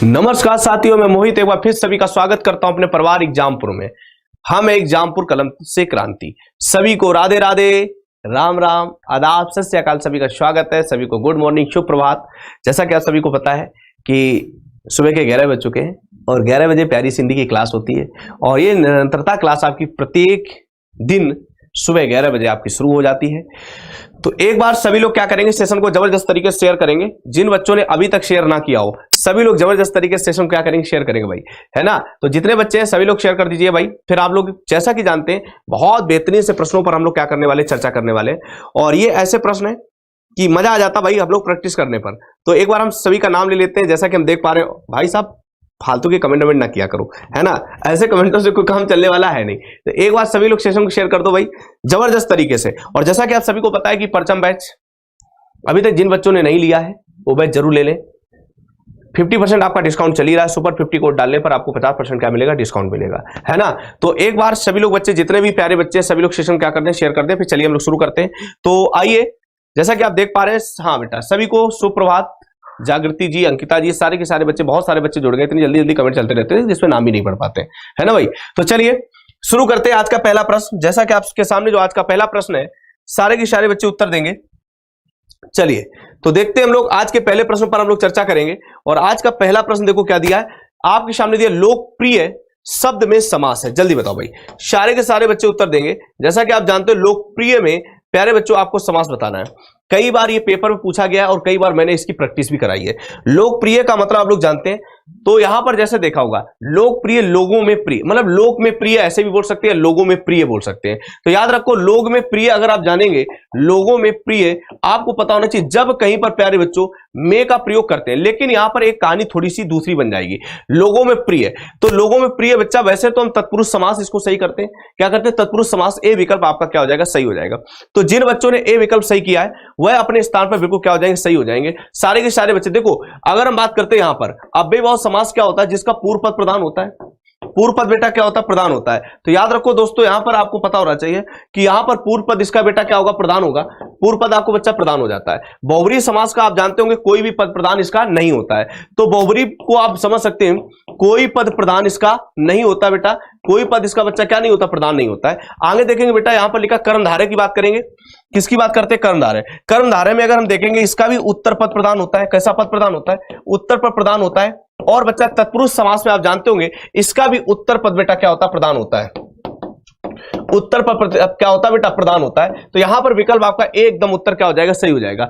नमस्कार साथियों, मैं मोहित एक बार फिर सभी का स्वागत करता हूं अपने परिवार एग्जामपुर में। हम एग्जामपुर कलम से क्रांति। सभी को राधे राधे, राम राम, आदाब, सत श्री अकाल। सभी का स्वागत है, सभी को गुड मॉर्निंग, शुभ प्रभात। जैसा कि आप सभी को पता है कि सुबह के 11 बज चुके हैं और 11 बजे प्यारी सिंधी की क्लास होती है और ये निरंतरता क्लास आपकी प्रत्येक दिन सुबह 11 बजे आपकी शुरू हो जाती है। तो एक बार सभी लोग क्या करेंगे, सेशन को जबरदस्त तरीके से शेयर करेंगे। जिन बच्चों ने अभी तक शेयर ना किया हो सभी लोग जबरदस्त तरीके से सेशन क्या करेंगे, शेयर करेंगे भाई, है ना। तो जितने बच्चे हैं सभी लोग शेयर कर दीजिए भाई। फिर आप लोग जैसा कि जानते हैं बहुत बेहतरीन से प्रश्नों पर हम लोग क्या करने वाले, चर्चा करने वाले। और ये ऐसे प्रश्न है कि मजा आ जाता भाई हम लोग प्रैक्टिस करने पर। तो एक बार हम सभी का नाम ले लेते हैं। जैसा कि हम देख पा रहे हो भाई साहब, फालतू के कमेंट ना किया करो, है ना। ऐसे कमेंटों से कोई काम चलने वाला है नहीं। तो एक बार सभी लोग सेशन को शेयर कर दो भाई जबरदस्त तरीके से। और जैसा कि आप सभी को पता है कि परचम बैच अभी तक जिन बच्चों ने नहीं लिया है वो बैच जरूर ले लें। 50% आपका डिस्काउंट चल ही रहा है। सुपर 50 कोड डालने पर आपको 50% क्या मिलेगा, डिस्काउंट मिलेगा, है ना। तो एक बार सभी लोग बच्चे, जितने भी प्यारे बच्चे, सभी लोग सेशन क्या करते हैं, शेयर करते हैं। फिर चलिए हम लोग शुरू करते हैं। तो आइए, जैसा कि आप देख पा रहे हैं, हाँ बेटा सभी को सुप्रभात। जागृति जी, अंकिता जी, सारे के सारे बच्चे, बहुत सारे बच्चे जुड़ गए। इतनी जल्दी जल्दी कमेंट चलते रहते हैं जिसमें नाम भी नहीं पढ़ पाते, है ना भाई। तो चलिए शुरू करते हैं आज का पहला प्रश्न। जैसा कि आपके सामने जो आज का पहला प्रश्न है, सारे के सारे बच्चे उत्तर देंगे। चलिए तो देखते हैं हम लोग आज के पहले प्रश्न पर हम लोग चर्चा करेंगे। और आज का पहला प्रश्न देखो क्या दिया है आपके सामने, दिया लोकप्रिय शब्द में समास है। जल्दी बताओ भाई, सारे के सारे बच्चे उत्तर देंगे। जैसा कि आप जानते हो लोकप्रिय में प्यारे बच्चों आपको समास बताना है। कई बार ये पेपर में पूछा गया है और कई बार मैंने इसकी प्रैक्टिस भी कराई है। लोकप्रिय का मतलब आप लोग जानते हैं। तो यहां पर जैसे देखा होगा लोकप्रिय, लोगों में प्रिय, मतलब लोक में प्रिय ऐसे भी बोल सकते हैं, लोगों में प्रिय बोल सकते हैं। तो याद रखो लोग में प्रिय अगर आप जानेंगे, लोगों में प्रिय आपको पता होना चाहिए जब कहीं पर प्यारे बच्चों में का प्रयोग करते हैं। लेकिन यहां पर एक कहानी थोड़ी सी दूसरी बन जाएगी। लोगों में प्रिय, तो लोगों में प्रिय बच्चा, वैसे तो हम तत्पुरुष समास इसको सही करते हैं। क्या करते हैं, तत्पुरुष समास ए विकल्प आपका क्या हो जाएगा, सही हो जाएगा। तो जिन बच्चों ने ए विकल्प सही किया है वह अपने स्थान पर बिल्कुल क्या हो जाएंगे, सही हो जाएंगे। सारे के सारे बच्चे देखो, अगर हम बात करते हैं यहां पर अव्ययभाव समास क्या होता है, जिसका पूर्व पद प्रधान होता है। पूर्व पद बेटा क्या होता है, प्रधान होता है। तो याद रखो दोस्तों, यहां पर आपको पता होना चाहिए कि यहां पर पूर्व पद इसका बेटा क्या होगा, प्रधान होगा। पूर्व पद आपको बच्चा प्रधान हो जाता है। बहुब्री समास का आप जानते होंगे कोई भी पद प्रधान इसका नहीं होता है। तो बहुब्री को आप समझ सकते हैं, कोई पद प्रधान इसका नहीं होता बेटा, कोई पद इसका बच्चा क्या नहीं होता, प्रधान नहीं होता है। आगे देखेंगे बेटा, यहां पर लिखा कर्मधारय की बात करेंगे। किसकी बात करते हैं, कर्मधारय। कर्मधारय में अगर हम देखेंगे इसका भी उत्तर पद प्रधान होता है। कैसा पद प्रधान होता है, उत्तर पद प्रधान होता है। और बच्चा तत्पुरुष समास में आप जानते होंगे इसका भी उत्तर पद बेटा क्या होता है, प्रधान होता है। उत्तर पद क्या होता है बेटा, प्रधान होता है। तो यहां पर विकल्प आपका एकदम उत्तर क्या हो जाएगा, सही हो जाएगा।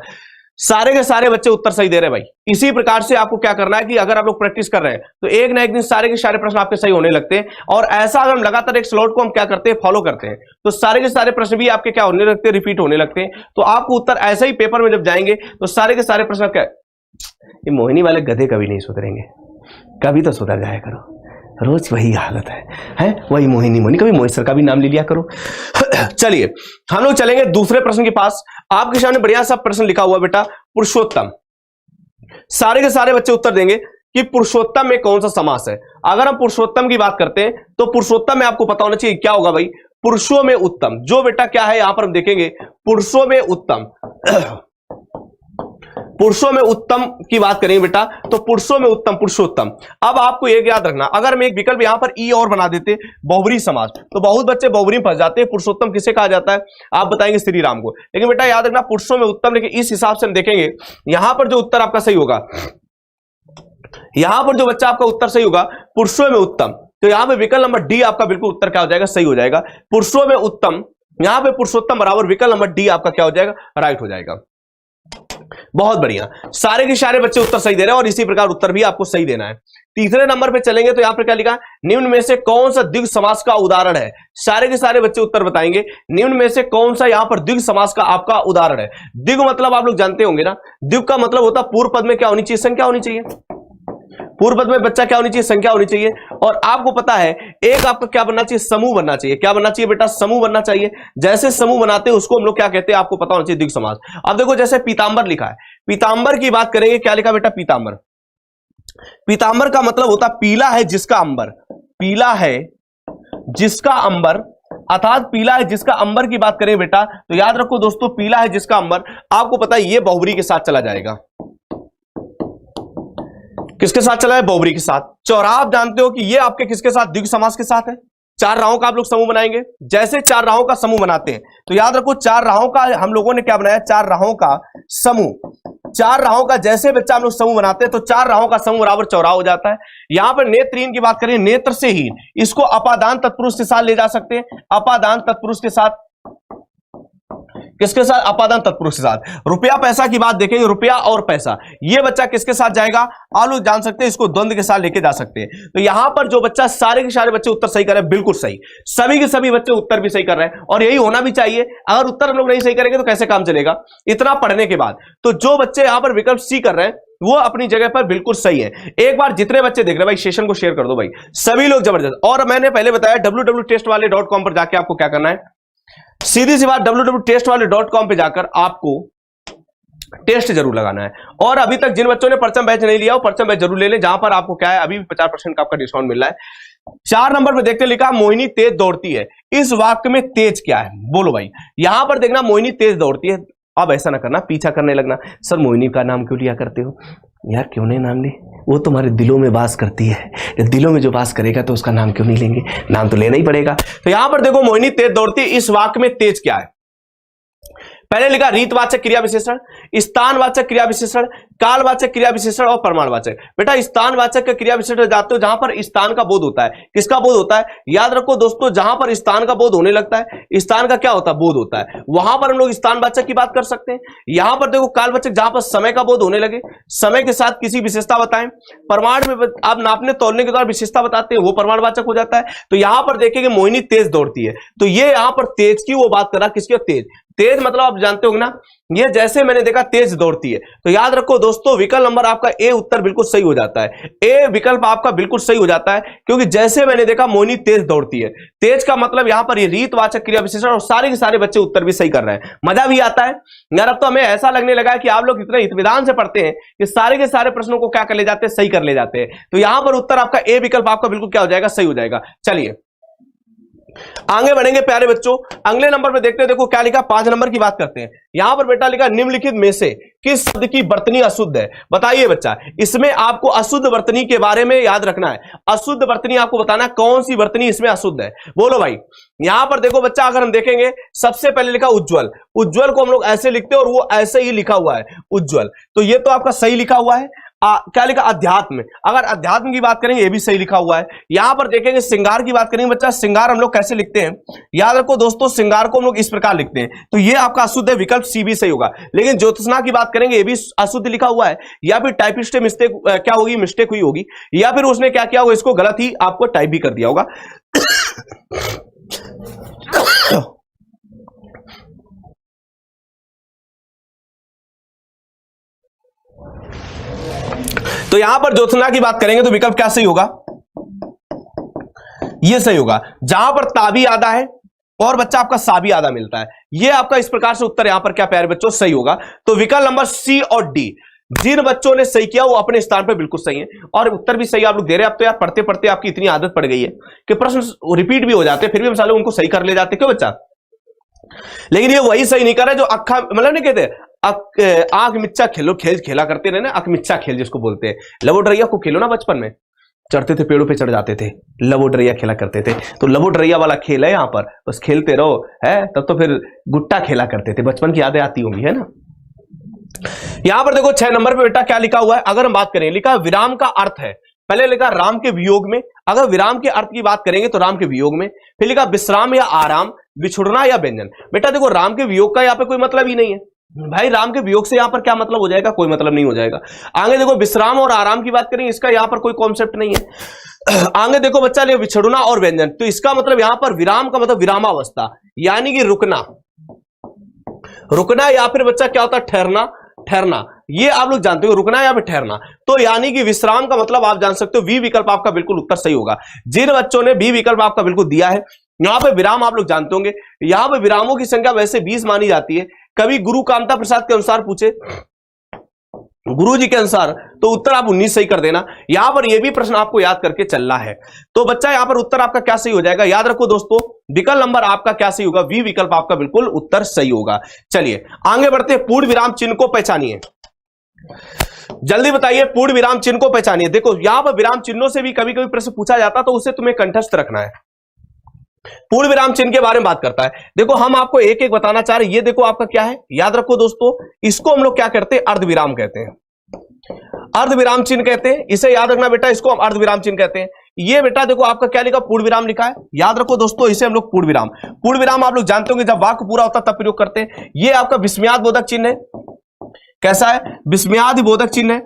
सारे के सारे बच्चे उत्तर सही दे रहे हैं भाई। इसी प्रकार से आपको क्या करना है कि अगर आप लोग प्रैक्टिस कर रहे हैं तो एक ना एक दिन सारे के सारे प्रश्न आपके सही होने लगते हैं। और ऐसा अगर हम लगातार एक स्लॉट को हम क्या करते हैं, फॉलो करते हैं, तो सारे के सारे प्रश्न भी आपके क्या होने लगते हैं, रिपीट होने लगते हैं। तो आपको उत्तर ऐसे ही पेपर में जब जाएंगे तो सारे के सारे प्रश्न क्या, ये मोहिनी वाले गधे कभी नहीं सुधरेंगे, कभी तो सुधर जाया करो। रोज वही हालत है वही मोहिनी, कभी मोहित सर का भी नाम ले लिया करो। चलिए हम लोग चलेंगे दूसरे प्रश्न के पास। आपके सामने बढ़िया सा प्रश्न लिखा हुआ बेटा, पुरुषोत्तम। सारे के सारे बच्चे उत्तर देंगे कि पुरुषोत्तम में कौन सा समास है। अगर हम पुरुषोत्तम की बात करते हैं तो पुरुषोत्तम में आपको पता होना चाहिए क्या होगा भाई, पुरुषों में उत्तम। जो बेटा क्या है, यहां पर हम देखेंगे पुरुषों में उत्तम। पुरुषों में उत्तम की बात करेंगे बेटा, तो पुरुषों में उत्तम पुरुषोत्तम। अब आपको एक याद रखना, अगर मैं एक विकल्प यहां पर ई और बना देते बहुब्री समास, तो बहुत बच्चे बहुब्री में फंस जाते हैं। पुरुषोत्तम किसे कहा जाता है, आप बताएंगे श्री राम को। लेकिन बेटा याद रखना पुरुषों में उत्तम, लेकिन इस हिसाब से हम देखेंगे यहां पर जो उत्तर आपका सही होगा, यहां पर जो बच्चा आपका उत्तर सही होगा पुरुषों में उत्तम, तो यहां पर विकल्प नंबर डी आपका बिल्कुल उत्तर क्या हो जाएगा, सही हो जाएगा। पुरुषों में उत्तम, यहां पर पुरुषोत्तम बराबर विकल्प नंबर डी आपका क्या हो जाएगा, राइट हो जाएगा। बहुत बढ़िया, सारे के सारे बच्चे उत्तर सही दे रहे हैं और इसी प्रकार उत्तर भी आपको सही देना है। तीसरे नंबर पे चलेंगे तो यहां पर क्या लिखा है, निम्न में से कौन सा द्विग समास का उदाहरण है। सारे के सारे बच्चे उत्तर बताएंगे निम्न में से कौन सा यहां पर द्विग समास का आपका उदाहरण है। द्विग मतलब आप लोग जानते होंगे ना, द्विग का मतलब होता है पूर्व पद में क्या होनी चाहिए, संख्या होनी चाहिए। पूर्व पद में बच्चा क्या होनी चाहिए, संख्या होनी चाहिए। और आपको पता है एक आपका क्या बनना चाहिए, समूह बनना चाहिए। क्या बनना चाहिए बेटा, समूह बनना चाहिए। जैसे समूह बनाते हैं उसको हम लोग क्या कहते हैं, आपको पता होना चाहिए, द्विग समास। अब देखो जैसे पीतांबर लिखा है, पीतांबर की बात करेंगे, क्या लिखा बेटा, पीतांबर। पीतांबर का मतलब होता पीला है जिसका अंबर, पीला है जिसका अंबर, अर्थात पीला है जिसका अंबर की बात करें बेटा, तो याद रखो दोस्तों पीला है जिसका अंबर, आपको पता है ये बहुब्री के साथ चला जाएगा। किसके साथ चला है? बहुब्री के साथ। चौराहा आप जानते हो कि ये आपके किसके साथ? द्विगु समास के साथ है। चार राहों का आप लोग समूह बनाएंगे। जैसे चार राहों का समूह बनाते हैं तो याद रखो चार राहों का हम लोगों ने क्या बनाया? चार राहों का समूह। चार राहों का जैसे बच्चा हम लोग समूह बनाते हैं तो चार राहों का समूह बराबर चौराहा हो जाता है। यहां पर नेत्रहीन की बात करें, नेत्र से हीन, इसको अपादान तत्पुरुष के साथ ले जा सकते हैं। अपादान तत्पुरुष के साथ, किसके साथ? अपादान तत्पुरुष के साथ। रुपया पैसा की बात देखेंगे, रुपया और पैसा, ये बच्चा किसके साथ जाएगा? आप लोग जान सकते हैं इसको द्वंद्व के साथ लेके जा सकते हैं। तो यहां पर जो बच्चा सारे के सारे बच्चे उत्तर सही कर रहे हैं, बिल्कुल सही, सभी के सभी बच्चे उत्तर भी सही कर रहे हैं और यही होना भी चाहिए। अगर उत्तर हम लोग नहीं सही करेंगे तो कैसे काम चलेगा इतना पढ़ने के बाद? तो जो बच्चे यहां पर विकल्प सी कर रहे हैं वो अपनी जगह पर बिल्कुल सही है। एक बार जितने बच्चे देख रहे हैं भाई सेशन को शेयर कर दो भाई, सभी लोग जबरदस्त। और मैंने पहले बताया www.testwale.com पर जाके आपको क्या करना है? सीधी सी बात, www.testwale.com पे जाकर आपको टेस्ट जरूर लगाना है। और अभी तक जिन बच्चों ने परचम बैच नहीं लिया वो परचम बैच जरूर ले लें, जहां पर आपको क्या है अभी भी 50% का आपका डिस्काउंट मिल रहा है। 4 नंबर पे देखते लिखा मोहिनी तेज दौड़ती है। इस वाक्य में तेज क्या है? बोलो भाई। यहां पर देखना मोहिनी तेज दौड़ती है। अब ऐसा ना करना पीछा करने लगना, सर मोहिनी का नाम क्यों लिया करते हो? यार क्यों नहीं नाम ले, वो तुम्हारे दिलों में वास करती है। दिलों में जो वास करेगा तो उसका नाम क्यों नहीं लेंगे? नाम तो लेना ही पड़ेगा। तो यहां पर देखो मोहिनी तेज दौड़ती है, इस वाक्य में तेज क्या है? पहले लिखा रीतवाचक क्रिया विशेषण, स्थानवाचक क्रिया विशेषण, कालवाचक क्रिया विशेषण और प्रमाणवाचक। बेटा स्थानवाचक का क्रिया विशेषण जाते हो जहां पर स्थान का बोध होता है। किसका बोध होता है? याद रखो दोस्तों, जहां पर स्थान का बोध होने लगता है, स्थान का क्या होता है? बोध होता है, वहां पर हम लोग स्थानवाचक की बात कर सकते हैं। यहां पर देखो कालवाचक, जहां पर समय का बोध होने लगे, समय के साथ किसी विशेषता बताएं। प्रमाण में आप नापने तोलने के द्वारा विशेषता बताते हैं, वो प्रमाणवाचक हो जाता है। तो यहां पर देखेंगे मोहिनी तेज दौड़ती है, तो ये यहां पर तेज की वो बात करा, किसकी? तेज। तेज मतलब आप जानते हो ना, ये जैसे मैंने देखा तेज दौड़ती है। तो याद रखो दोस्तों विकल्प नंबर आपका ए उत्तर बिल्कुल सही हो जाता है। ए विकल्प आपका बिल्कुल सही हो जाता है, क्योंकि जैसे मैंने देखा मोहिनी तेज दौड़ती है। तेज का मतलब यहां पर ये रीतवाचक क्रिया विशेषण, और सारे के सारे बच्चे उत्तर भी सही कर रहे हैं। मजा भी आता है यार। अब तो हमें ऐसा लगने लगा है कि आप लोग इतने इत्मीनान से पढ़ते हैं कि सारे के सारे प्रश्नों को क्या कर ले जाते हैं? सही कर ले जाते हैं। तो यहां पर उत्तर आपका ए विकल्प आपका बिल्कुल क्या हो जाएगा? सही हो जाएगा। चलिए आगे बढ़ेंगे प्यारे बच्चों। अगले नंबर पे देखते हैं, देखो क्या लिखा, 5 नंबर की बात करते हैं। यहां पर बेटा लिखा निम्नलिखित में से किस शब्द की वर्तनी अशुद्ध है? बताइए बच्चा, इसमें आपको अशुद्ध वर्तनी के बारे में याद रखना है। अशुद्ध वर्तनी आपको बताना कौन सी वर्तनी इसमें अशुद्ध है, बोलो भाई। यहां पर देखो बच्चा, अगर हम देखेंगे सबसे पहले लिखा उज्ज्वल। उज्ज्वल को हम लोग ऐसे लिखते हैं और वो ऐसे ही लिखा हुआ है उज्ज्वल, तो ये तो आपका सही लिखा हुआ है। क्या लिखा? अध्यात्म। अगर अध्यात्म की बात करेंगे ये भी सही लिखा हुआ है। यहां पर देखेंगे श्रृंगार की बात करेंगे बच्चा, श्रृंगार हम लोग कैसे लिखते हैं? याद रखो दोस्तों, श्रृंगार को हम लोग इस प्रकार लिखते हैं, तो ये आपका अशुद्ध है, विकल्प सी भी सही होगा। लेकिन ज्योत्सना की बात करेंगे ये भी अशुद्ध लिखा हुआ है, या फिर टाइपिस्ट मिस्टेक क्या होगी? मिस्टेक हुई होगी, या फिर उसने क्या किया होगा, इसको गलत ही आपको टाइप भी कर दिया होगा। तो यहां पर ज्योत्सना की बात करेंगे तो विकल्प क्या सही होगा? ये सही होगा। जहां पर ताबी आधा है और बच्चा आपका साबी आधा मिलता है, ये आपका इस प्रकार से उत्तर यहां पर क्या प्यारे बच्चों सही होगा। तो विकल्प नंबर सी और डी, जिन बच्चों ने सही किया वो अपने स्थान पर बिल्कुल सही है और उत्तर भी सही आप लोग दे रहे हैं। अब तो यार पढ़ते पढ़ते आपकी इतनी आदत पड़ गई है कि प्रश्न रिपीट भी हो जाते हैं, फिर भी हम साले उनको सही कर ले जाते। क्यों बच्चा? लेकिन ये वही सही नहीं कर रहा जो अक्खा मतलब नहीं कहते आंख मिच्चा खेलो खेल खेला करते रहे ना, आंख मिच्चा खेल जिसको बोलते हैं। लवोडरैया को खेलो ना, बचपन में चढ़ते थे पेड़ों पे चढ़ जाते थे, लवोडरैया खेला करते थे। तो लवोडरैया वाला खेल है यहाँ पर, बस खेलते रहो है। तब तो फिर गुट्टा खेला करते थे, बचपन की यादें आती होंगी है ना। यहां पर देखो 6 नंबर पे बेटा क्या लिखा हुआ है, अगर हम बात करें, लिखा विराम का अर्थ है। पहले लिखा राम के वियोग में, अगर विराम के अर्थ की बात करेंगे तो राम के वियोग में। फिर लिखा विश्राम या आराम, बिछुड़ना या व्यंजन। बेटा देखो राम के वियोग का यहाँ पे कोई मतलब ही नहीं है भाई, राम के वियोग से यहां पर क्या मतलब हो जाएगा? कोई मतलब नहीं हो जाएगा। आगे देखो विश्राम और आराम की बात करेंगे, इसका यहां पर कोई कॉन्सेप्ट नहीं है। आगे देखो बच्चा ले विछड़ना और व्यंजन, तो इसका मतलब यहां पर विराम का मतलब विरामावस्था, यानी कि रुकना, रुकना या फिर बच्चा क्या होता है? ठहरना, ठहरना। ये आप लोग जानते हो, रुकना या फिर ठहरना। तो यानी कि विश्राम का मतलब आप जान सकते हो, बी विकल्प आपका बिल्कुल उत्तर सही होगा। जिन बच्चों ने बी विकल्प आपका बिल्कुल दिया है, यहां पे विराम आप लोग जानते होंगे, यहां पे विरामों की संख्या वैसे 20 मानी जाती है। कभी गुरु कामता प्रसाद के अनुसार पूछे, गुरु जी के अनुसार, तो उत्तर आप 19 सही कर देना। यहां पर यह भी प्रश्न आपको याद करके चलना है। तो बच्चा यहां पर उत्तर आपका क्या सही हो जाएगा? याद रखो दोस्तों, विकल्प नंबर आपका क्या सही होगा? वी विकल्प आपका बिल्कुल उत्तर सही होगा। चलिए आगे बढ़ते हैं, पूर्ण विराम चिन्ह को पहचानिए। जल्दी बताइए, पूर्ण विराम चिन्ह को पहचानिए। देखो यहां पर विराम चिन्हों से भी कभी कभी प्रश्न पूछा जाता, तो उसे तुम्हें कंठस्थ रखना है। पूर्ण विराम चिन्ह के बारे में बात करता है। देखो हम आपको एक एक बताना चाह रहे हैं। ये देखो आपका क्या है, याद रखो दोस्तों, इसको हम लोग क्या करते हैं, अर्धविराम कहते हैं, अर्धविराम चिन्ह कहते हैं। इसे याद रखना बेटा, इसको हम अर्धविराम चिन्ह कहते हैं। ये बेटा देखो आपका क्या लिखा, पूर्ण विराम लिखा है, याद रखो दोस्तों, इसे हम लोग पूर्ण विराम, पूर्ण विराम आप लोग जानते होंगे जब वाक्य पूरा होता तब प्रयोग करते हैं। ये आपका विस्मयाद बोधक चिन्ह है। कैसा है, विस्मयादि बोधक चिन्ह है।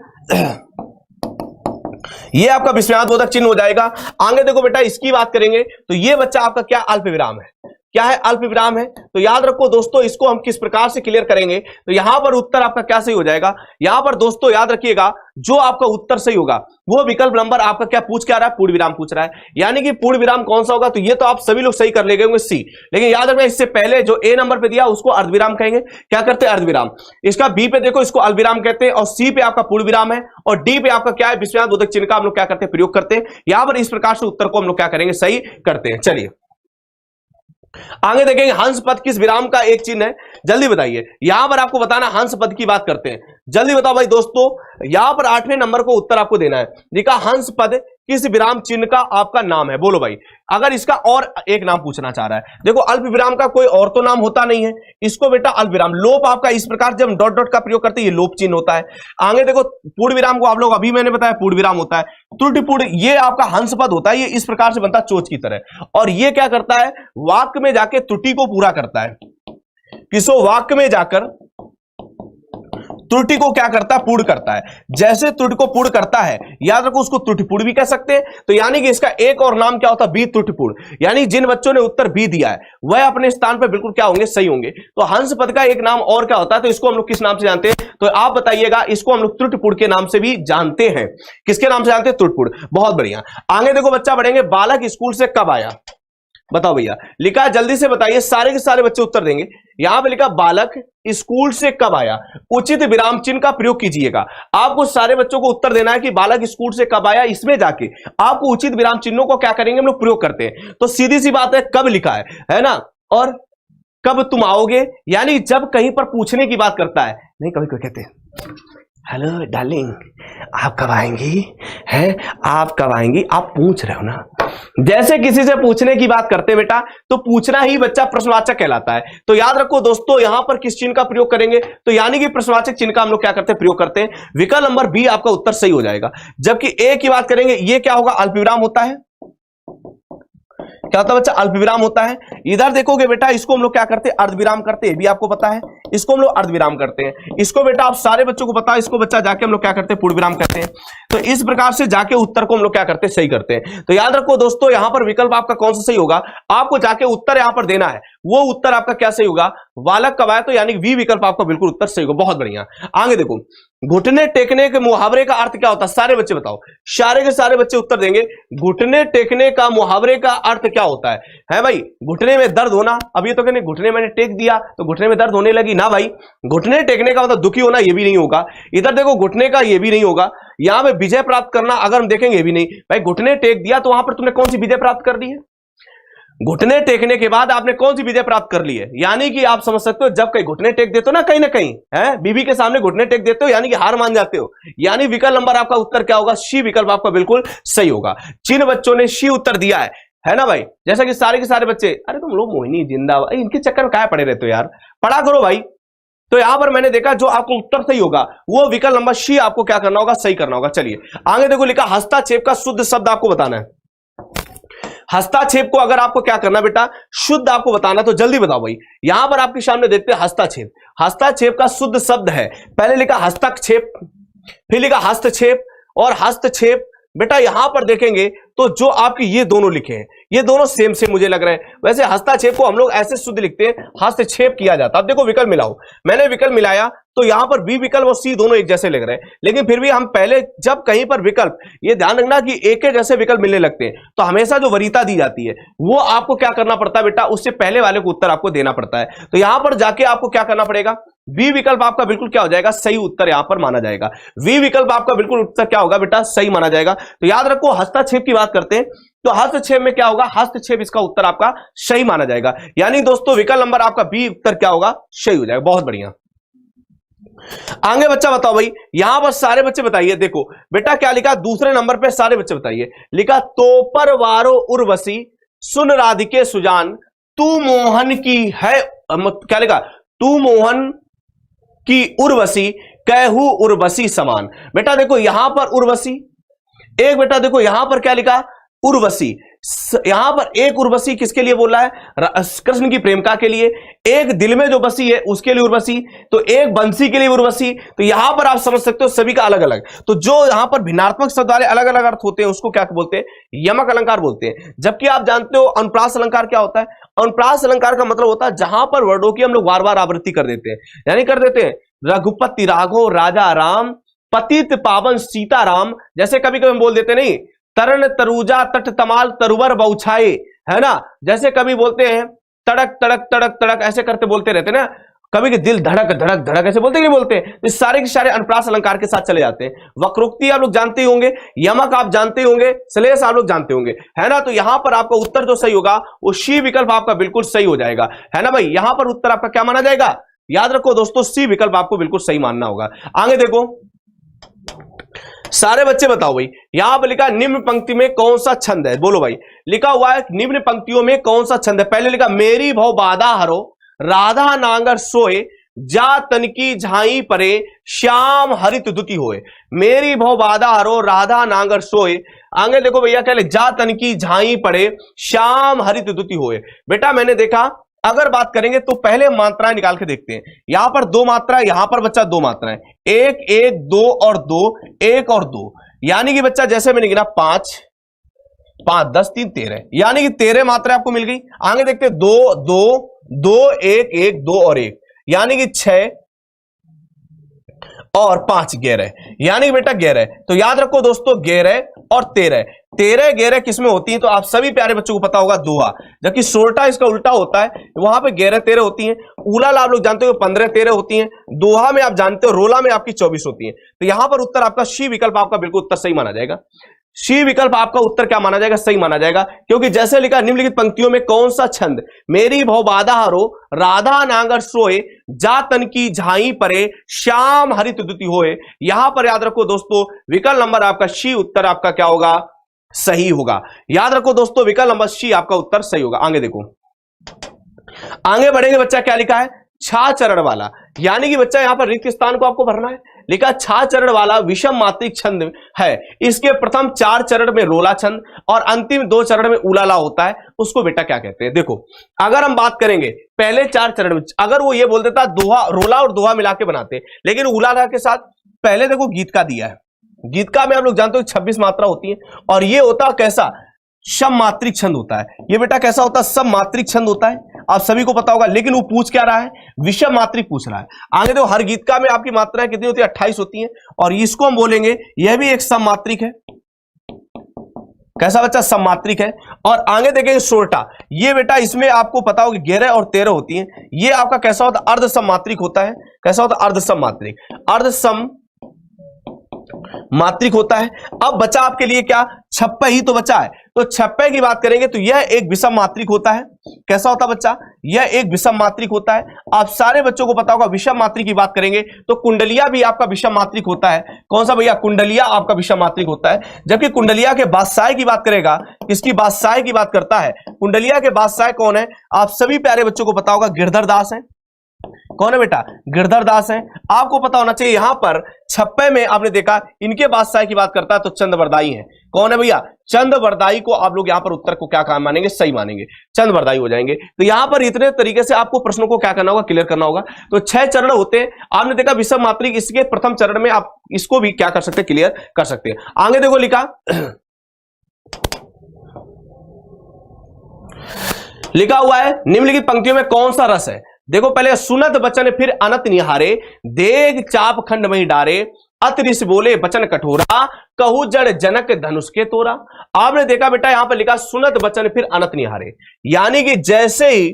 ये आपका विस्मयादि बोधक चिन्ह हो जाएगा। आगे देखो बेटा, इसकी बात करेंगे तो ये बच्चा आपका क्या, अल्प विराम है। क्या है, अल्प विराम है। तो याद रखो दोस्तों, इसको हम किस प्रकार से क्लियर करेंगे, तो यहां पर उत्तर आपका क्या सही हो जाएगा। यहां पर दोस्तों याद रखिएगा, जो आपका उत्तर सही होगा वो विकल्प नंबर आपका क्या पूछ के आ रहा है, पूर्ण विराम पूछ रहा है। यानी कि पूर्ण विराम कौन सा होगा, तो ये तो आप सभी लोग सही कर ले गए होंगे, सी। लेकिन याद रखना, इससे पहले जो ए नंबर पे दिया उसको अर्धविराम कहेंगे। क्या करते हैं, अर्धविराम। इसका बी पे देखो, इसको अल्पविराम कहते हैं, और सी पे आपका पूर्ण विराम है, और डी पे आपका क्या है, विस्मयादि बोधक चिन्ह का हम लोग क्या करते हैं, प्रयोग करते हैं। यहां पर इस प्रकार से उत्तर को हम लोग क्या करेंगे, सही करते हैं। चलिए आगे देखेंगे, हंस पद किस विराम का एक चिन्ह है, जल्दी बताइए। यहां पर आपको बताना, हंस पद की बात करते हैं, जल्दी बताओ भाई दोस्तों। यहां पर 8वें नंबर को उत्तर आपको देना है। देखा, हंस पद किस विराम चिन्ह का आपका नाम है, बोलो भाई। अगर इसका और एक नाम पूछना चाह रहा है, देखो अल्प विराम का कोई और तो नाम होता नहीं है, इसको बेटा अल्प विराम। लोप आपका इस प्रकार जब हम डॉट डॉट का प्रयोग करते हैं, ये लोप चिन्ह होता है। आगे देखो, पूर्ण विराम को आप लोग अभी मैंने बताया पूर्ण विराम होता है। त्रुटिपूर्ण ये आपका हंस पद होता है, ये इस प्रकार से बनता है चोच की तरह, और ये क्या करता है, वाक्य में जाके त्रुटि को पूरा करता है। किसो, वाक्य में जाकर त्रुटि को क्या करता है, पूर्ण करता है। जैसे त्रुटि को पूर्ण करता है, याद रखो उसको त्रुटिपूर्ण भी कह सकते हैं। तो यानी कि इसका एक और नाम क्या होता है, बी त्रुटिपूर्ण। यानी जिन बच्चों ने उत्तर बी दिया है वह अपने स्थान पर बिल्कुल क्या होंगे, सही होंगे। तो हंस पद का एक नाम और क्या होता है, तो इसको हम लोग किस नाम से जानते हैं, तो आप बताइएगा। इसको हम लोग त्रुटिपूर्ण के नाम से भी जानते हैं। किसके नाम से जानते हैं, त्रुटिपूर्ण। बहुत बढ़िया। आगे देखो बच्चा बढ़ेंगे, बालक स्कूल से कब आया, बताओ भैया। लिखा है, जल्दी से बताइए, सारे के सारे बच्चे उत्तर देंगे। यहां पे लिखा, बालक स्कूल से कब आया, उचित विराम चिन्ह का प्रयोग कीजिएगा। आपको सारे बच्चों को उत्तर देना है कि बालक स्कूल से कब आया। इसमें जाके आपको उचित विराम चिन्हों को क्या करेंगे, हम लोग प्रयोग करते हैं। तो सीधी सी बात है, कब लिखा है ना, और कब तुम आओगे, यानी जब कहीं पर पूछने की बात करता है। नहीं, कभी कोई कहते हैं, हेलो डार्लिंग, आप कब आएंगी, हैं आप कब आएंगी, आप पूछ रहे हो ना। जैसे किसी से पूछने की बात करते बेटा, तो पूछना ही बच्चा प्रश्नवाचक कहलाता है। तो याद रखो दोस्तों, यहां पर किस चिन्ह का प्रयोग करेंगे, तो यानी कि प्रश्नवाचक चिन्ह का हम लोग क्या करते हैं, प्रयोग करते हैं। विकल्प नंबर बी आपका उत्तर सही हो जाएगा। जबकि ए की बात करेंगे, ये क्या होगा, अल्पविराम होता है। क्या होता है बच्चा, अल्पविराम होता है। इधर देखोगे बेटा, इसको हम लोग क्या करते हैं, अर्धविराम करते हैं, भी आपको पता है। इसको हम लोग अर्धविराम करते हैं। इसको बेटा आप सारे बच्चों को पता है, इसको बच्चा जाके हम लोग क्या करते हैं, पूर्ण विराम करते हैं। तो इस प्रकार से जाके उत्तर को हम लोग क्या करते हैं, सही करते हैं। तो याद रखो दोस्तों, यहां पर विकल्प आपका कौन सा सही होगा, आपको जाके उत्तर यहां पर देना है। वो उत्तर आपका क्या सही होगा, बालक कब आया, तो यानी वी विकल्प आपका बिल्कुल उत्तर सही होगा। बहुत बढ़िया। आगे देखो, घुटने टेकने के मुहावरे का अर्थ क्या होता है, सारे बच्चे बताओ। सारे के सारे बच्चे उत्तर देंगे। घुटने टेकने का मुहावरे का अर्थ क्या होता है भाई, घुटने में दर्द होना। अब ये तो कहने घुटने मैंने टेक दिया तो घुटने में दर्द होने लगी ना भाई। घुटने टेकने का मतलब दुखी होना, ये भी नहीं होगा। इधर देखो, घुटने का ये भी नहीं होगा। यहां पे विजय प्राप्त करना अगर हम देखेंगे, ये भी नहीं भाई। घुटने टेक दिया तो वहां पर तुमने कौन सी विजय प्राप्त कर ली है, घुटने टेकने के बाद आपने कौन सी विजय प्राप्त कर ली है। यानी कि आप समझ सकते हो, जब कहीं घुटने टेक देते हो ना कहीं है, बीबी के सामने घुटने टेक देते हो, यानी कि हार मान जाते हो। यानी विकल्प नंबर आपका उत्तर क्या होगा, सी विकल्प आपका बिल्कुल सही होगा। जिन बच्चों ने सी उत्तर दिया है ना भाई, जैसा कि सारे के सारे बच्चे, अरे तुम लोग मोहिनी जिंदाबाद, इनके चक्कर में क्या पड़े रहते हो यार, पढ़ा करो भाई। तो यहां पर मैंने देखा, जो आपको उत्तर सही होगा वो विकल्प नंबर सी आपको क्या करना होगा, सही करना होगा। चलिए आगे देखो, लिखा हस्ताक्षेप का शुद्ध शब्द आपको बताना है। हस्ताक्षेप को अगर आपको क्या करना बेटा, शुद्ध आपको बताना, तो जल्दी बताओ भाई। यहां पर आपके सामने देखते हैं हस्ताक्षेप। हस्ताक्षेप का शुद्ध शब्द है, पहले लिखा हस्तक्षेप, फिर लिखा हस्तक्षेप और हस्तक्षेप। बेटा यहां पर देखेंगे तो जो आपके ये दोनों लिखे हैं, ये दोनों सेम सेम मुझे लग रहे हैं। वैसे हस्तक्षेप को हम लोग ऐसे शुद्ध लिखते हैं, हस्तक्षेप किया जाता है। अब देखो विकल्प मिलाओ, मैंने विकल्प मिलाया तो यहां पर बी विकल्प और सी दोनों एक जैसे लग रहे हैं। लेकिन फिर भी हम पहले जब कहीं पर विकल्प, ये ध्यान रखना कि एक जैसे विकल्प मिलने लगते हैं तो हमेशा जो वरीयता दी जाती है वो आपको क्या करना पड़ता है बेटा, उससे पहले वाले को उत्तर आपको देना पड़ता है। तो यहां पर जाके आपको क्या करना पड़ेगा, बी विकल्प आपका बिल्कुल क्या हो जाएगा, सही उत्तर यहां पर माना जाएगा। वी विकल्प आपका बिल्कुल उत्तर क्या होगा बेटा, सही माना जाएगा। तो याद रखो, हस्तक्षेप की बात करते हैं तो हस्तक्षेप में क्या होगा, हस्तक्षेप इसका उत्तर आपका सही माना जाएगा। यानी दोस्तों विकल्प नंबर आपका बी उत्तर क्या होगा, सही हो जाएगा। बहुत बढ़िया। आगे बच्चा बताओ भाई, यहां पर सारे बच्चे बताइए। देखो बेटा क्या लिखा दूसरे नंबर पे, सारे बच्चे बताइए। लिखा तो पर वारो उर्वशी सुन राधिके सुजान तू मोहन की है, क्या लिखा, तू मोहन की उर्वशी कहू उर्वशी समान। बेटा देखो यहां पर उर्वशी एक, बेटा देखो यहां पर क्या लिखा उर्वशी, यहां पर एक उर्वशी किसके लिए बोला है, कृष्ण की प्रेमिका के लिए। एक दिल में जो बसी है उसके लिए उर्वशी, तो एक बंसी के लिए उर्वशी। तो यहां पर आप समझ सकते हो सभी का अलग अलग। तो जो यहां पर भिन्नात्मक शब्द वाले अलग अलग अर्थ होते हैं उसको क्या बोलते हैं, यमक अलंकार बोलते हैं। जबकि आप जानते हो अनुप्रास अलंकार क्या होता है, अनुप्रास अलंकार का मतलब होता है जहां पर वर्डों की हम लोग बार बार आवृत्ति कर देते हैं, यानी कर देते हैं रघुपति राघव राजा राम पतित पावन सीताराम। जैसे कभी कभी हम बोल देते नहीं तरण तरुजा तट तमाल तरुवर बौछाए, है ना। जैसे कभी बोलते हैं तड़क तड़क तड़क तड़क, ऐसे करते बोलते रहते ना। कभी के दिल धड़क धड़क धड़क ऐसे बोलते कि नहीं बोलते। इस सारे के सारे अनुप्रास अलंकार के साथ चले जाते हैं। वक्रोक्ति आप लोग जानते ही होंगे, यमक आप जानते ही होंगे, श्लेष आप लोग जानते होंगे, है ना। तो यहां पर आपका उत्तर जो सही होगा वो सी विकल्प आपका बिल्कुल सही हो जाएगा, है ना भाई। यहां पर उत्तर आपका क्या माना जाएगा, याद रखो दोस्तों सी विकल्प आपको बिल्कुल सही मानना होगा। आगे देखो सारे बच्चे बताओ भाई, यहां पर लिखा निम्न पंक्ति में कौन सा छंद है, बोलो भाई। लिखा हुआ है निम्न पंक्तियों में कौन सा छंद है। पहले लिखा मेरी भव बाधा हरो राधा नांगर सोए जा तनकी झाई परे श्याम हरित दुति होए। मेरी भव बाधा हरो राधा नांगर सोए, आगे देखो भैया क्या लिखा, जा तनकी झाई पड़े श्याम हरित दुति होए। बेटा मैंने देखा अगर बात करेंगे तो पहले मात्राएं निकाल के देखते हैं। यहां पर दो मात्रा, यहां पर बच्चा दो मात्राएं, एक एक दो और दो, एक और दो, यानी कि बच्चा जैसे मैंने गिना 5 5 10 3 13, यानी कि 13 मात्राएं आपको मिल गई। आगे देखते हैं 2 2 2 1 1 2 और 1, यानी कि 6 और 5 11, यानी कि बेटा 11। तो याद रखो दोस्तों 11 और 13, 13 11 किसमें होती है तो आप सभी प्यारे बच्चों को पता होगा दोहा, जबकि सोरठा इसका उल्टा होता है, वहां पे 11 13 होती हैं। उलाला आप लोग जानते हो 15 13 होती हैं। दोहा में आप जानते हो रोला में आपकी 24 होती हैं। तो यहां पर उत्तर आपका सी विकल्प आपका बिल्कुल उत्तर सही माना जाएगा। सी विकल्प आपका उत्तर क्या माना जाएगा, सही माना जाएगा, क्योंकि जैसे लिखा निम्नलिखित पंक्तियों में कौन सा छंद मेरी भव बाधा हरो राधा नांगर सोए जा तन की झाई परे श्याम हरित दुति होए। यहां पर याद रखो दोस्तों विकल्प नंबर आपका सी उत्तर आपका क्या होगा, सही होगा। याद रखो दोस्तों विकल्प नंबर सी आपका उत्तर सही होगा। आगे देखो, आगे बढ़ेंगे बच्चा क्या लिखा है, छा चरण वाला, यानी कि बच्चा यहां पर रिक्त स्थान को आपको भरना है। लिखा छा चरण वाला विषम मात्रिक छंद है, इसके प्रथम 4 चरण में रोला छंद और अंतिम 2 चरण में उलाला होता है, उसको बेटा क्या कहते हैं। देखो अगर हम बात करेंगे पहले 4 चरण में, अगर वो ये बोल देता दोहा रोला और दोहा मिला के बनाते, लेकिन उलाला के साथ पहले देखो गीत का दिया है। गीत का में आप लोग जानते हो 26 मात्रा होती है, और ये होता कैसा, सम मात्रिक छंद होता है। ये बेटा कैसा होता है, सम मात्रिक छंद होता है, आप सभी को पता होगा। लेकिन वो पूछ क्या रहा है, विषम मात्रिक पूछ रहा है। आगे देखो हर गीत का में आपकी मात्राएं कितनी होती है, 28 होती हैं, और इसको हम बोलेंगे यह भी एक सम मात्रिक है। कैसा बच्चा, सम मात्रिक है। और आगे देखेंगे सोरठा, ये बेटा इसमें आपको पता होगा 11 और 13 होती हैं। ये आपका कैसा होता है, अर्ध सम मात्रिक होता है। कैसा होता है, अर्ध सम मात्रिक, अर्ध सम मात्रिक होता है। अब बचा आपके लिए क्या, छप्पे ही तो बचा है। तो छप्पे की बात करेंगे तो यह एक विषम मात्रिक होता है। कैसा होता है बच्चा, यह एक विषम मात्रिक होता है। आप सारे बच्चों को पता होगा विषम मात्रिक की बात करेंगे तो कुंडलिया भी आपका विषम मात्रिक होता है। कौन सा भैया, कुंडलिया आपका विषम मात्रिक होता है। जबकि कुंडलिया के बादशाह की बात करेगा, किसकी बादशाह की बात करता है, कुंडलिया के बादशाह कौन है, आप सभी प्यारे बच्चों को पता होगा गिरधर दास है। कौन है बेटा, गिरधर दास है। आपको पता होना चाहिए यहां पर छप्पे में आपने देखा इनके बादशाह की बात करता है तो चंद्रवरदाई है। कौन है भैया, चंद्रवरदाई को आप लोग यहां पर उत्तर को क्या काम मानेंगे, सही मानेंगे, चंद्रवरदाई हो जाएंगे। तो यहां पर इतने तरीके से आपको प्रश्नों को क्या करना होगा, क्लियर करना होगा। तो 6 चरण होते हैं, आपने देखा विषम मात्रिक, इसके प्रथम चरण में आप इसको भी क्या कर सकते हैं, क्लियर कर सकते हैं। आगे देखो लिखा लिखा हुआ है निम्नलिखित पंक्तियों में कौन सा रस है। देखो पहले सुनत बचन फिर अनत निहारे देग चाप खंड में डारे अतरिस बोले बचन कठोरा कहू जड़ जनक धनुष के तोरा। आपने देखा बेटा यहां पर लिखा सुनत बचन फिर अनत निहारे, यानी कि जैसे ही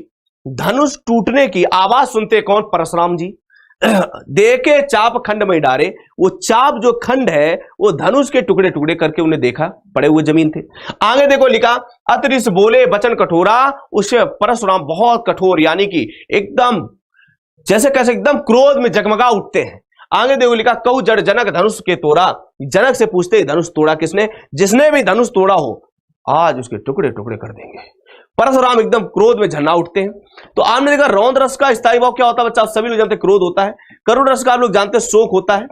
धनुष टूटने की आवाज सुनते कौन, परशुराम जी, देखे चाप खंड में डारे, वो चाप जो खंड है वो धनुष के टुकड़े टुकड़े करके उन्हें देखा, पड़े हुए जमीन थे। आगे देखो लिखा अतरिस बोले बचन कठोरा, उससे परशुराम बहुत कठोर, यानी कि एकदम जैसे कैसे एकदम क्रोध में जगमगा उठते हैं। आगे देखो लिखा कहू जड़ जनक धनुष के तोड़ा। जनक से पूछते हैं धनुष तोड़ा किसने? जिसने भी धनुष तोड़ा हो आज उसके टुकड़े टुकड़े कर देंगे। परशुराम एकदम क्रोध में झन्ना उठते हैं। तो आपने देखा रौद्र रस का स्थायी भाव क्या होता है बच्चा? आप सभी लोग जानते हैं क्रोध होता है। करुण रस का आप लोग जानते हैं शोक होता है।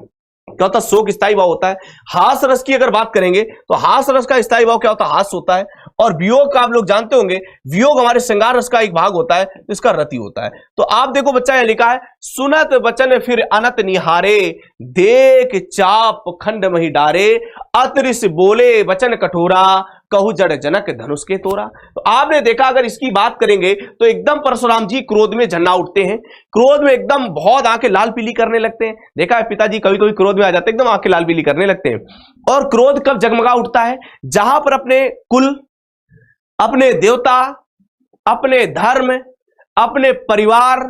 क्या होता है? शोक स्थायी भाव होता है। हास रस की अगर बात करेंगे तो हास रस का स्थायी भाव क्या होता है? हास होता है। और वियोग का आप लोग जानते होंगे, वियोग हमारे श्रृंगार रस का एक भाग होता है, इसका रति होता है। तो आप देखो बच्चा यह लिखा है सुनत वचन फिर अनत निहारे, देख चाप खंड मही डारे, अतरिस बोले वचन कठोरा, कहू जड़ जनक धनुष के तोड़ा। तो आपने देखा अगर इसकी बात करेंगे तो एकदम परशुराम जी क्रोध में झन्ना उठते हैं। क्रोध में एकदम बहुत आंखें लाल पीली करने लगते हैं। देखा है पिताजी कभी कभी क्रोध में आ जाते हैं, एकदम आंखें लाल पीली करने लगते हैं। और क्रोध कब जगमगा उठता है? जहां पर अपने कुल, अपने देवता, अपने धर्म, अपने परिवार,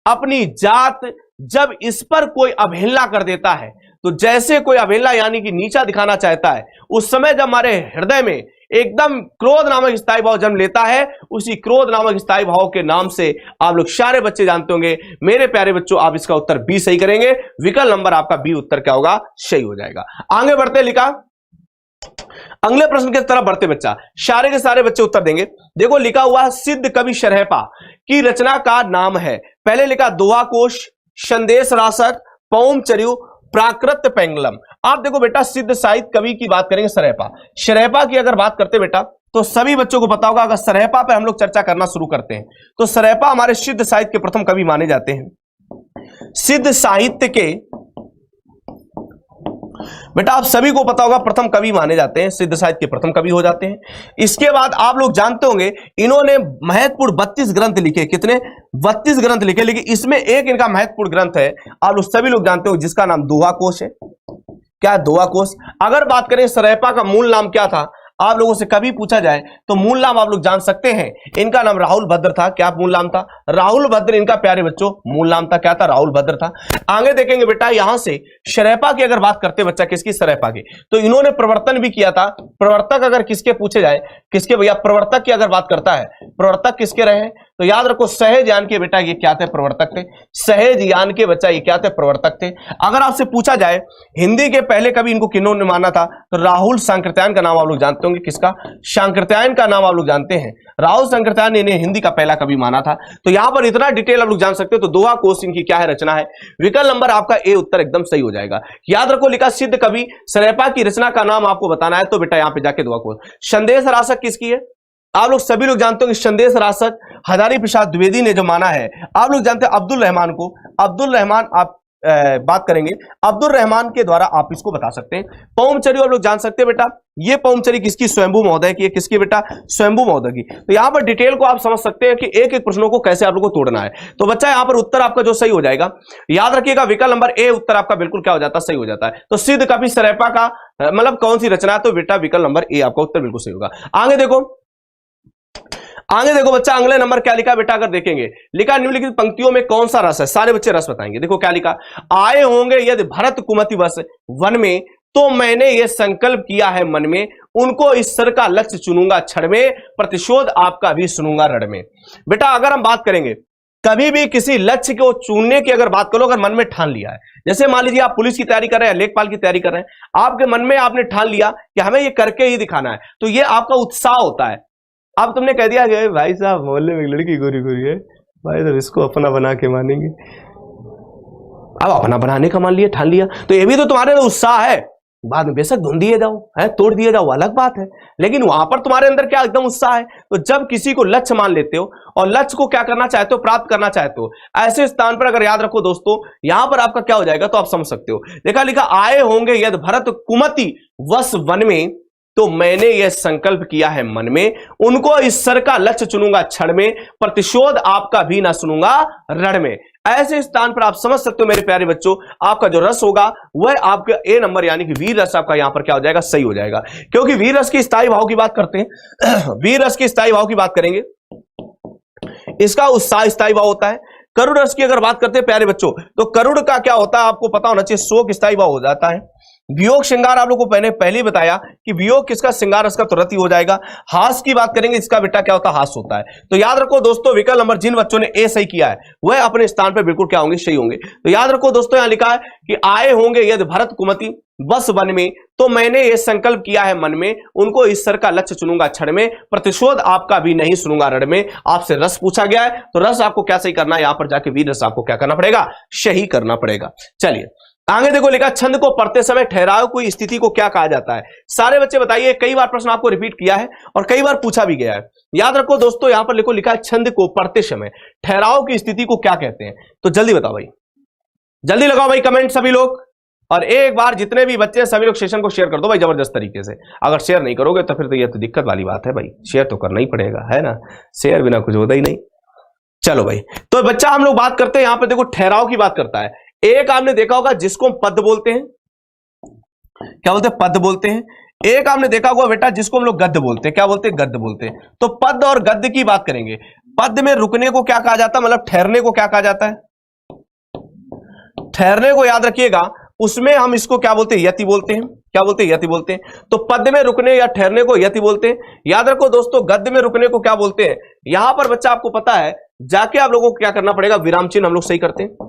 अपनी जात, जब इस पर कोई अवहेलना कर देता है, तो जैसे कोई अवहेलना यानी कि नीचा दिखाना चाहता है, उस समय जब हमारे हृदय में एकदम क्रोध नामक स्थायी भाव जन्म लेता है, उसी क्रोध नामक स्थायी भाव के नाम से आप लोग सारे बच्चे जानते होंगे। मेरे प्यारे बच्चों आप इसका उत्तर बी सही करेंगे। विकल्प नंबर आपका बी उत्तर क्या होगा? सही हो जाएगा। आगे बढ़ते लिखा अगले प्रश्न की तरफ बढ़ते बच्चा, सारे के सारे बच्चे उत्तर देंगे। देखो लिखा हुआ सिद्ध कवि शरहपा की रचना का नाम है। पहले लिखा दोहा कोश, संदेश रासक, पौम चरियु, प्राकृत पेंगलम। आप देखो बेटा सिद्ध साहित्य कवि की बात करेंगे सरहपा। सरहपा की अगर बात करते बेटा तो सभी बच्चों को पता होगा, अगर सरहपा पे हम लोग चर्चा करना शुरू करते हैं तो सरहपा हमारे सिद्ध साहित्य के प्रथम कवि माने जाते हैं। सिद्ध साहित्य के बेटा आप सभी को पता होगा प्रथम कवि माने जाते हैं, सिद्ध साहित्य के प्रथम कवि हो जाते हैं। इसके बाद आप लोग जानते होंगे इन्होंने महत्वपूर्ण 32 ग्रंथ लिखे। कितने? 32 ग्रंथ लिखे। लेकिन इसमें एक इनका महत्वपूर्ण ग्रंथ है, आप लोग सभी लोग जानते हो, जिसका नाम दोहा कोश है। क्या? दोहा कोश। अगर बात करें सरहपा का मूल नाम क्या था, आप लोगों से कभी पूछा जाए तो मूल नाम आप लोग जान सकते हैं, इनका नाम राहुल भद्र था। क्या मूल नाम था? राहुल भद्र इनका प्यारे बच्चों मूल नाम था। क्या था? राहुल भद्र था। आगे देखेंगे बेटा यहां से सरहपा की अगर बात करते बच्चा, किसकी? सरहपा की। तो इन्होंने प्रवर्तन भी किया था। प्रवर्तक अगर किसके पूछे जाए, किसके भैया? प्रवर्तक की अगर बात करता है, प्रवर्तक किसके रहे? तो याद रखो सहज यान के बेटा ये क्या थे? प्रवर्तक थे। सहज यान के बच्चा ये क्या थे? प्रवर्तक थे। अगर आपसे पूछा जाए हिंदी के पहले कभी इनको किन्होंने माना था, तो राहुल सांकृत्यायन का नाम आप लोग जानते होंगे। किसका? सांकृत्यायन का नाम आप लोग जानते हैं। राहुल सांकृत्यायन ने इन्हें हिंदी का पहला कवि माना था। तो यहां पर इतना डिटेल आप लोग जान सकते हो। तो दोहा कोश इनकी क्या है? रचना है। विकल्प नंबर आपका ए उत्तर एकदम सही हो जाएगा। याद रखो लिखा सिद्ध कवि सरहपा की रचना का नाम आपको बताना है, तो बेटा यहां पे जाके दोहा कोश। संदेश रासक किसकी है? आप लोग सभी लोग जानते हो कि संदेश रासक हजारी प्रसाद द्विवेदी ने जो माना है। आप लोग जानते हैं अब्दुल रहमान को। अब्दुल रहमान आप बात करेंगे, अब्दुल रहमान के द्वारा आप इसको बता सकते हैं। पौमचरी आप लोग जान सकते हैं बेटा, ये पौमचरी किसकी? स्वयंभू महोदय की है। किसकी बेटा? स्वयंभू महोदय की। तो यहां पर डिटेल को आप समझ सकते हैं कि एक एक प्रश्नों को कैसे आप लोगों को तोड़ना है। तो बच्चा यहां पर उत्तर आपका जो सही हो जाएगा, याद रखिएगा विकल्प नंबर ए उत्तर आपका बिल्कुल क्या हो जाता है? सही हो जाता है। तो सिद्ध कवि सरहपा का मतलब कौन सी रचना है? तो बेटा विकल्प नंबर ए आपका उत्तर बिल्कुल सही होगा। आगे देखो, आगे देखो बच्चा अगले नंबर क्या लिखा बेटा? अगर देखेंगे लिखा निम्नलिखित पंक्तियों में कौन सा रस है? सारे बच्चे रस बताएंगे। देखो क्या लिखा, आए होंगे यदि भरत कुमति बस वन में, तो मैंने ये संकल्प किया है मन में, उनको इस सर का लक्ष्य चुनूंगा क्षण में, प्रतिशोध आपका भी सुनूंगा रण में। बेटा अगर हम बात करेंगे कभी भी किसी लक्ष्य को चुनने की अगर बात करो, अगर मन में ठान लिया है, जैसे मान लीजिए आप पुलिस की तैयारी कर रहे हैं, लेखपाल की तैयारी कर रहे हैं, आपके मन में आपने ठान लिया कि हमें ये करके ही दिखाना है, तो ये आपका उत्साह होता है। अब तुमने कह दिया कि भाई साहब मोहल्ले में एक लड़की गोरी गोरी है, भाई साहब इसको अपना बना के मानेंगे। अब अपना बनाने का मान लिया, ठान लिया, तो ये भी तो तुम्हारे अंदर उत्साह है। बाद में बेशक धुन दिए जाओ है, तोड़ दिए जाओ, अलग बात है, लेकिन वहां पर तुम्हारे अंदर क्या एकदम उत्साह है। तो जब किसी को लक्ष्य मान लेते हो और लक्ष्य को क्या करना चाहते हो? प्राप्त करना चाहते हो, ऐसे स्थान पर अगर याद रखो दोस्तों, यहां पर आपका क्या हो जाएगा? तो आप समझ सकते हो। देखा लिखा, आए होंगे यदि भरत कुमति वस वन में, तो मैंने यह संकल्प किया है मन में, उनको इस सर का लक्ष्य चुनूंगा क्षण में, प्रतिशोध आपका भी ना सुनूंगा रण में। ऐसे स्थान पर आप समझ सकते हो मेरे प्यारे बच्चों, आपका जो रस होगा वह आपका ए नंबर यानी कि वीर रस आपका यहां पर क्या हो जाएगा? सही हो जाएगा। क्योंकि वीर रस की स्थायी भाव की बात करते हैं वीर रस की स्थायी भाव की बात करेंगे, इसका उत्साह स्थायी भाव होता है। करुण रस की अगर बात करते हैं प्यारे बच्चों, तो करुण का क्या होता है आपको पता होना चाहिए, शोक स्थायी भाव हो जाता है। वियोग श्रृंगार आप लोग को पहले ही बताया कि वियोग किसका, श्रृंगार इसका तुरंत ही हो जाएगा। हास की बात करेंगे, इसका बेटा क्या होता है, हास होता है। तो याद रखो दोस्तों, विकल्प नंबर जिन बच्चों ने ए सही किया है वह अपने स्थान पर बिल्कुल क्या होंगे, सही होंगे। तो याद रखो दोस्तों, यहां लिखा है कि आए होंगे यदि भरत कुमति बस वन में, तो मैंने ये संकल्प किया है मन में, उनको ईश्वर का लक्ष्य चुनूंगा क्षण में, प्रतिशोध आपका भी नहीं सुनूंगा रण में। आपसे रस पूछा गया है, तो रस आपको क्या सही करना है, यहां पर जाके वीर रस आपको क्या करना पड़ेगा, सही करना पड़ेगा। चलिए आगे देखो, लिखा छंद को पढ़ते समय ठहराव की स्थिति को क्या कहा जाता है। सारे बच्चे बताइए, कई बार प्रश्न आपको रिपीट किया है और कई बार पूछा भी गया है। याद रखो दोस्तों, यहां पर लिखो, लिखा है छंद को पढ़ते समय ठहराव की स्थिति को क्या कहते हैं। तो जल्दी बताओ भाई, जल्दी लगाओ भाई कमेंट सभी लोग, और एक बार जितने भी बच्चे सभी लोग सेशन को शेयर कर दो भाई जबरदस्त तरीके से। अगर शेयर नहीं करोगे तो फिर तो ये तो दिक्कत वाली बात है भाई, शेयर तो करना ही पड़ेगा, है ना, शेयर बिना कुछ होता ही नहीं। चलो भाई, तो बच्चा हम लोग बात करते हैं, यहां पे देखो ठहराव की बात करता है। एक आपने देखा होगा जिसको हम पद बोलते हैं, क्या बोलते हैं, पद बोलते हैं। एक आपने देखा होगा बेटा जिसको हम लोग गद्य बोलते हैं, क्या बोलते हैं, गद्य बोलते हैं। तो पद और गद्य की बात करेंगे। पद में रुकने को क्या कहा जाता है, मतलब ठहरने को क्या कहा जाता है, ठहरने को याद रखिएगा, उसमें हम इसको क्या बोलते हैं, यति बोलते हैं। क्या बोलते हैं, यति बोलते हैं। तो पद में रुकने या ठहरने को यति बोलते हैं। याद रखो दोस्तों, गद्य में रुकने को क्या बोलते हैं। यहां पर बच्चा आपको पता है, जाके आप लोगों को क्या करना पड़ेगा, विराम चिन्ह हम लोग सही करते हैं।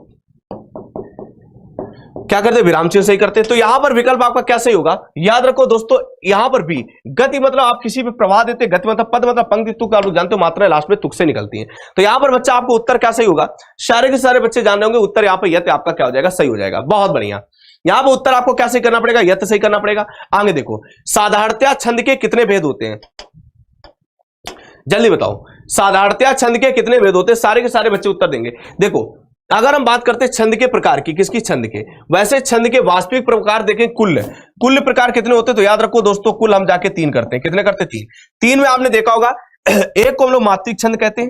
क्या करते हैं, विराम चिन्ह सही करते हैं। तो यहां पर विकल्प आपका क्या सही होगा, याद रखो दोस्तों, यहां पर भी गति मतलब आप किसी भी प्रवाह देते, गति मतलब पद मतलब पंक्ति, तुक आप लोग जानते हो, मात्रा लास्ट में तुक से निकलती है। तो यहां पर बच्चा आपको उत्तर क्या सही होगा, सारे के सारे बच्चे जान रहे होंगे उत्तर यहां पर यत आपका क्या हो जाएगा, सही हो जाएगा। बहुत बढ़िया, यहां पर उत्तर आपको क्या सही करना पड़ेगा, यत सही करना पड़ेगा। आगे देखो, साधारणतया छंद के कितने भेद होते हैं, जल्दी बताओ, साधारणतया छंद के कितने भेद होते हैं। सारे के सारे बच्चे उत्तर देंगे। देखो, अगर हम बात करते हैं छंद के प्रकार की, किसकी, छंद के, वैसे छंद के वास्तविक प्रकार देखें, कुल प्रकार कितने होते हैं। तो याद रखो दोस्तों, कुल हम जाके 3 करते हैं। कितने करते हैं, 3। 3 में आपने देखा होगा, एक को हम लोग मात्रिक छंद कहते हैं।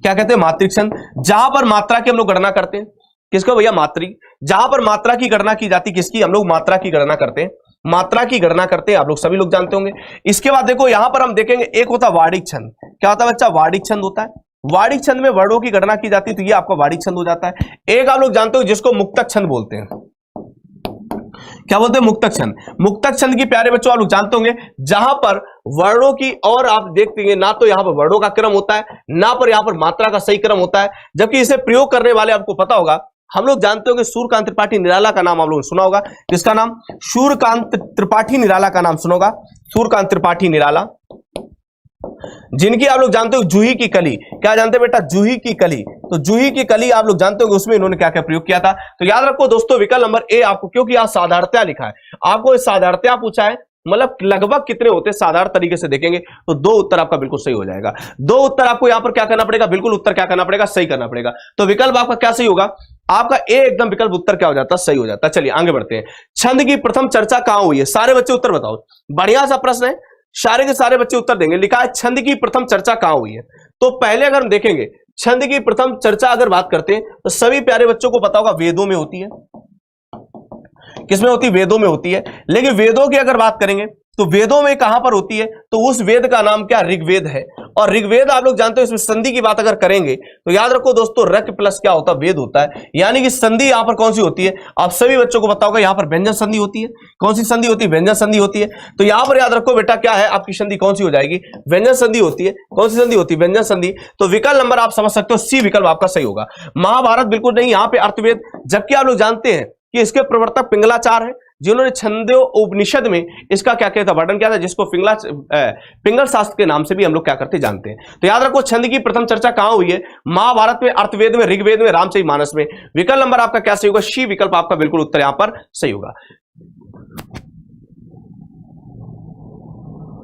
क्या कहते हैं, मात्रिक छंद, जहां पर मात्रा की हम लोग गणना करते हैं। किसको भैया, मात्रिक, जहां पर मात्रा की गणना की जाती, किसकी, हम लोग मात्रा की गणना करते हैं, मात्रा की गणना करते हैं, आप लोग सभी लोग जानते होंगे। इसके बाद देखो, यहां पर हम देखेंगे, एक होता है वार्षिक छंद। क्या होता है बच्चा, वार्षिक छंद होता है। वार्षिक छंद में वर्णों की गणना की जाती है, तो ये आपका वार्षिक छंद हो जाता है। एक आप लोग जानते हो जिसको मुक्तक छंद बोलते हैं। क्या बोलते हैं, मुक्तक छंद। मुक्तक छंद की प्यारे बच्चों आप लोग जानते होंगे, जहां पर वर्णों की, और आप देखते हैं ना तो यहां पर वर्णों का क्रम होता है, ना पर यहां पर मात्रा का सही क्रम होता है। जबकि इसे प्रयोग करने वाले आपको पता होगा, हम लोग जानते होंगे सूर्यकांत त्रिपाठी निराला का नाम आप लोगों ने सुना होगा। किसका नाम, सूर्यकांत त्रिपाठी निराला का नाम सुना होगा, सूर्यकांत त्रिपाठी निराला, जिनकी आप लोग जानते हो जूही की कली। क्या जानते हैं बेटा, जूही की कली। तो जूही की कली आप लोग जानते हो, उसमें इन्होंने क्या क्या प्रयोग किया था। तो याद रखो दोस्तों, विकल्प नंबर ए आपको, क्योंकि यहां साधारणतया लिखा है, आपको साधारणतया पूछा है, मतलब लगभग कितने होते हैं, साधारण तरीके से देखेंगे तो 2 उत्तर आपका बिल्कुल सही हो जाएगा। 2 उत्तर आपको यहां पर क्या करना पड़ेगा, बिल्कुल उत्तर क्या करना पड़ेगा, सही करना पड़ेगा। तो विकल्प आपका क्या सही होगा, आपका ए एकदम विकल्प उत्तर क्या हो जाता है, सही हो जाता है। चलिए आगे बढ़ते हैं। छंद की प्रथम चर्चा कहां हुई है, सारे बच्चे उत्तर बताओ। बढ़िया सा प्रश्न है, सारे के सारे बच्चे उत्तर देंगे। लिखा है छंद की प्रथम चर्चा कहां हुई है। तो पहले अगर हम देखेंगे, छंद की प्रथम चर्चा अगर बात करते हैं, तो सभी प्यारे बच्चों को पता होगा वेदों में होती है। किसमें होती है, वेदों में होती है। लेकिन वेदों की अगर बात करेंगे तो वेदों में कहां पर होती है, तो उस वेद का नाम क्या, ऋग्वेद है। और ऋग्वेद आप लोग जानते हो, इसमें संधि की बात अगर करेंगे तो याद रखो दोस्तों, रक प्लस क्या होता है, वेद होता है। यानी कि संधि यहां पर कौन सी होती है, आप सभी बच्चों को पता होगा, यहां पर व्यंजन संधि होती है। कौन सी संधि होती है, व्यंजन संधि होती है। तो यहां पर याद रखो बेटा, क्या है आपकी संधि, कौन सी हो जाएगी, व्यंजन संधि होती है। कौन सी संधि होती है, व्यंजन संधि। तो विकल्प नंबर आप समझ सकते हो, सी विकल्प आपका सही होगा। महाभारत बिल्कुल नहीं, यहां पर अर्थवेद। जबकि आप लोग जानते हैं कि इसके प्रवर्तक पिंगलाचार्य है, जिन्होंने छंदो उपनिषद में इसका क्या कहता वर्णन किया था, जिसको पिंगल शास्त्र के नाम से भी हम लोग क्या करते जानते हैं। तो याद रखो, छंद की प्रथम चर्चा कहां हुई है, महाभारत में, अर्थवेद में, ऋग्वेद में, रामचरितमानस में। विकल्प नंबर आपका क्या सही होगा, सी विकल्प आपका बिल्कुल उत्तर यहां पर सही होगा।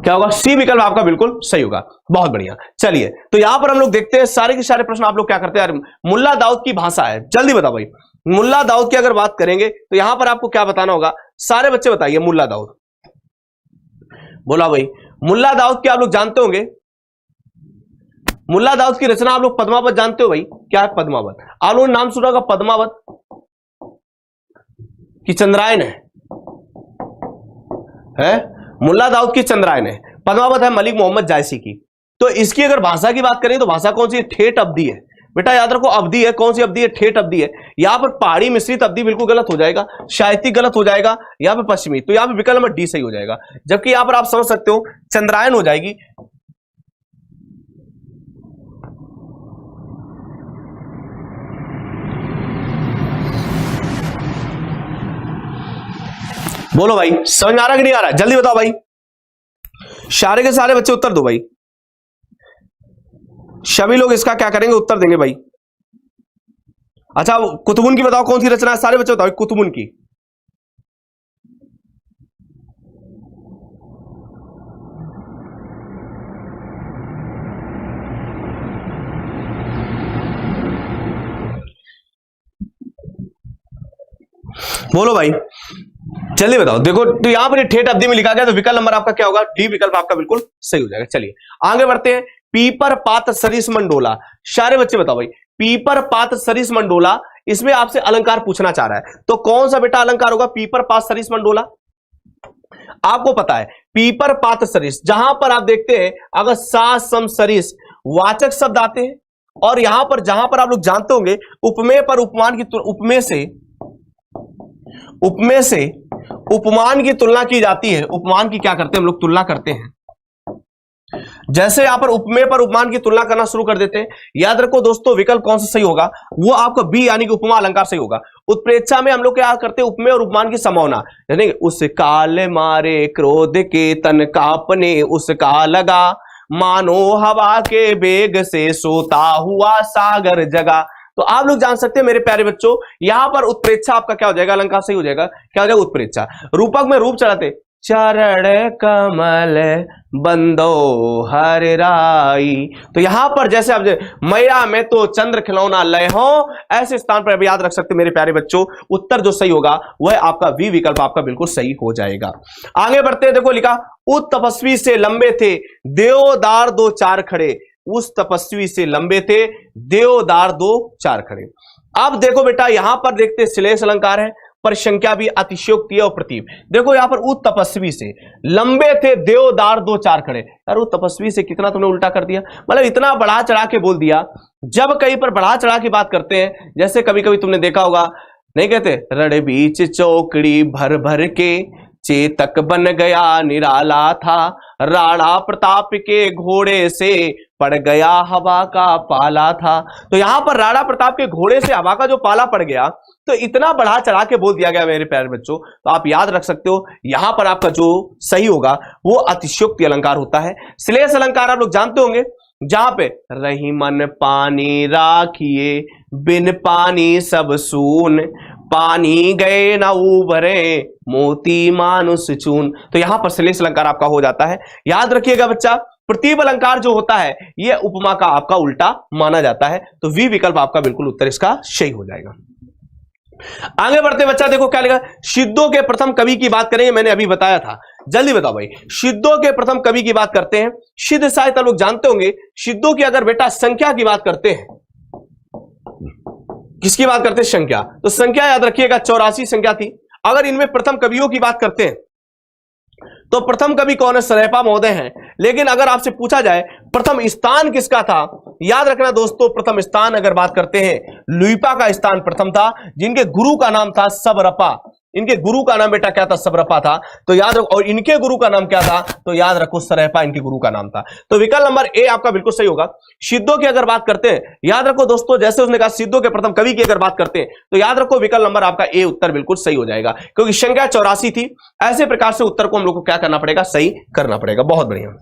क्या होगा, सी विकल्प आपका बिल्कुल सही होगा। बहुत बढ़िया। चलिए, तो यहां पर हम लोग देखते हैं, सारे के सारे प्रश्न आप लोग क्या करते हैं, मुल्ला दाऊद की भाषा है। जल्दी बताओ भाई, मुल्ला दाऊद की अगर बात करेंगे तो यहां पर आपको क्या बताना होगा, सारे बच्चे बताइए। मुल्ला दाऊद, बोला भाई, मुल्ला दाऊद की आप लोग जानते होंगे, मुल्ला दाऊद की रचना आप लोग पद्मावत जानते हो भाई। क्या है पद्मावत, आप लोगों ने नाम सुना होगा, पद्मावत की चंद्रायन है, मुल्ला दाऊद की चंद्रायन है। पद्मावत है मलिक मोहम्मद जायसी की। तो इसकी अगर भाषा की बात करें तो भाषा कौन सी है, ठेठ अवधी है। बेटा याद रखो अवधि है, कौन सी अवधि है? ठेठ अवधि है। यहां पर पहाड़ी मिश्रित अवधि बिल्कुल गलत हो जाएगा, साहित्यिक गलत हो जाएगा, यहां पर पश्चिमी, तो यहां पर विकल्प नंबर डी सही हो जाएगा। जबकि यहां पर आप समझ सकते हो चंद्रायन हो जाएगी। बोलो भाई, समझ में आ रहा कि नहीं आ रहा? जल्दी बताओ भाई, सारे के सारे बच्चे उत्तर दो भाई। सभी लोग इसका क्या करेंगे? उत्तर देंगे भाई। अच्छा, कुतुबुन की बताओ कौन सी रचना है? सारे बच्चे बताओ कुतुबुन की। बोलो भाई, जल्दी बताओ। देखो तो यहां पर ठेठ अवधि में लिखा गया, तो विकल्प नंबर आपका क्या होगा? डी विकल्प आपका बिल्कुल सही हो जाएगा। चलिए आगे बढ़ते हैं। पीपर पात सरिस मंडोला, सारे बच्चे बताओ भाई, पीपर पात सरिस मंडोला, इसमें आपसे अलंकार पूछना चाह रहा है, तो कौन सा बेटा अलंकार होगा? पीपर पात सरिस मंडोला। आपको पता है पीपर पात सरिस, जहां पर आप देखते हैं अगर सा सम सरिस वाचक शब्द आते हैं, और यहां पर जहां पर आप लोग जानते होंगे उपमेय पर उपमान की उपमेय से उपमान की तुलना की जाती है। उपमान की क्या करते हैं हम लोग? तुलना करते हैं। जैसे यहां पर उपमेय पर उपमान की तुलना करना शुरू कर देते हैं। याद रखो दोस्तों, विकल्प कौन सा सही होगा? वो आपका बी यानी कि उपमा अलंकार सही होगा। उत्प्रेक्षा में हम लोग क्या करते हैं? उपमेय और उपमान की समावना, यानी उस काल मारे क्रोध के तन कांपने उसका लगा, मानो हवा के बेग से सोता हुआ सागर जगा। तो आप लोग जान सकते हैं मेरे प्यारे बच्चों, यहां पर उत्प्रेक्षा आपका क्या हो जाएगा? अलंकार सही हो जाएगा। क्या हो जाएगा? उत्प्रेक्षा। रूपक में रूप चढ़ाते, चरण कमल बंदो हर राई, तो यहां पर जैसे आप मैया में तो चंद्र खिलौना लय हो, ऐसे स्थान पर याद रख सकते मेरे प्यारे बच्चों, उत्तर जो सही होगा वह आपका वी विकल्प आपका बिल्कुल सही हो जाएगा। आगे बढ़ते हैं। देखो लिखा, उस तपस्वी से लंबे थे देवदार दो चार खड़े, उस तपस्वी से लंबे थे देवदार दो चार खड़े। अब देखो बेटा, यहां पर देखते श्लेष अलंकार है, पर संख्या भी, अतिशयोक्ति और प्रतीप। देखो यहां पर उस तपस्वी से लंबे थे देवदार दो चार खड़े, यार उस तपस्वी से कितना तुमने उल्टा कर दिया, मतलब इतना बढ़ा चढ़ा के बोल दिया। जब कहीं पर बढ़ा चढ़ा की बात करते हैं, जैसे कभी कभी तुमने देखा होगा, नहीं कहते रण बीच चौकड़ी भर भर के चेतक बन गया निराला था, राणा प्रताप के घोड़े से पड़ गया हवा का पाला था। तो यहां पर राणा प्रताप के घोड़े से हवा का जो पाला पड़ गया, तो इतना बढ़ा चढ़ा के बोल दिया गया मेरे प्यारे बच्चों। तो आप याद रख सकते हो यहां पर आपका जो सही होगा वो अतिशयोक्ति अलंकार होता है। श्लेष अलंकार आप लोग जानते होंगे, जहां पे रही मन पानी राखिए बिन पानी सब सून, पानी गए ना उभरे मोती मानुष चून। तो यहां पर श्लेष अलंकार आपका हो जाता है। याद रखिएगा बच्चा, प्रतीप अलंकार जो होता है यह उपमा का आपका उल्टा माना जाता है। तो वी विकल्प आपका बिल्कुल उत्तर इसका सही हो जाएगा। आगे बढ़ते बच्चा, देखो क्या लिखा, सिद्धों के प्रथम कवि की बात करेंगे, मैंने अभी बताया था। जल्दी बताओ भाई, सिद्धों के प्रथम कवि की बात करते हैं। सिद्ध साहित्य लोग जानते होंगे, सिद्धों की अगर बेटा संख्या की बात करते हैं, किसकी बात करते हैं? संख्या। तो संख्या याद रखिएगा 84 संख्या थी। अगर इनमें प्रथम कवियों की बात करते हैं तो प्रथम कवि कौन है? सरैपा महोदय हैं। लेकिन अगर आपसे पूछा जाए प्रथम स्थान किसका था, याद रखना दोस्तों, प्रथम स्थान अगर बात करते हैं लुइपा का स्थान प्रथम था, जिनके गुरु का नाम था सबरपा। इनके गुरु का नाम बेटा क्या था? सबरपा था। तो याद रखो, और इनके गुरु का नाम क्या था? तो याद रखो सरैपा इनके गुरु का नाम था। तो विकल्प नंबर ए आपका बिल्कुल सही होगा। सिद्धों की अगर बात करते हैं, याद रखो दोस्तों, जैसे उसने कहा सिद्धों के प्रथम कवि की अगर बात करते हैं, तो याद रखो विकल्प नंबर आपका ए उत्तर बिल्कुल सही हो जाएगा, क्योंकि संख्या 84 थी। ऐसे प्रकार से उत्तर को हम लोग को क्या करना पड़ेगा? सही करना पड़ेगा। बहुत बढ़िया।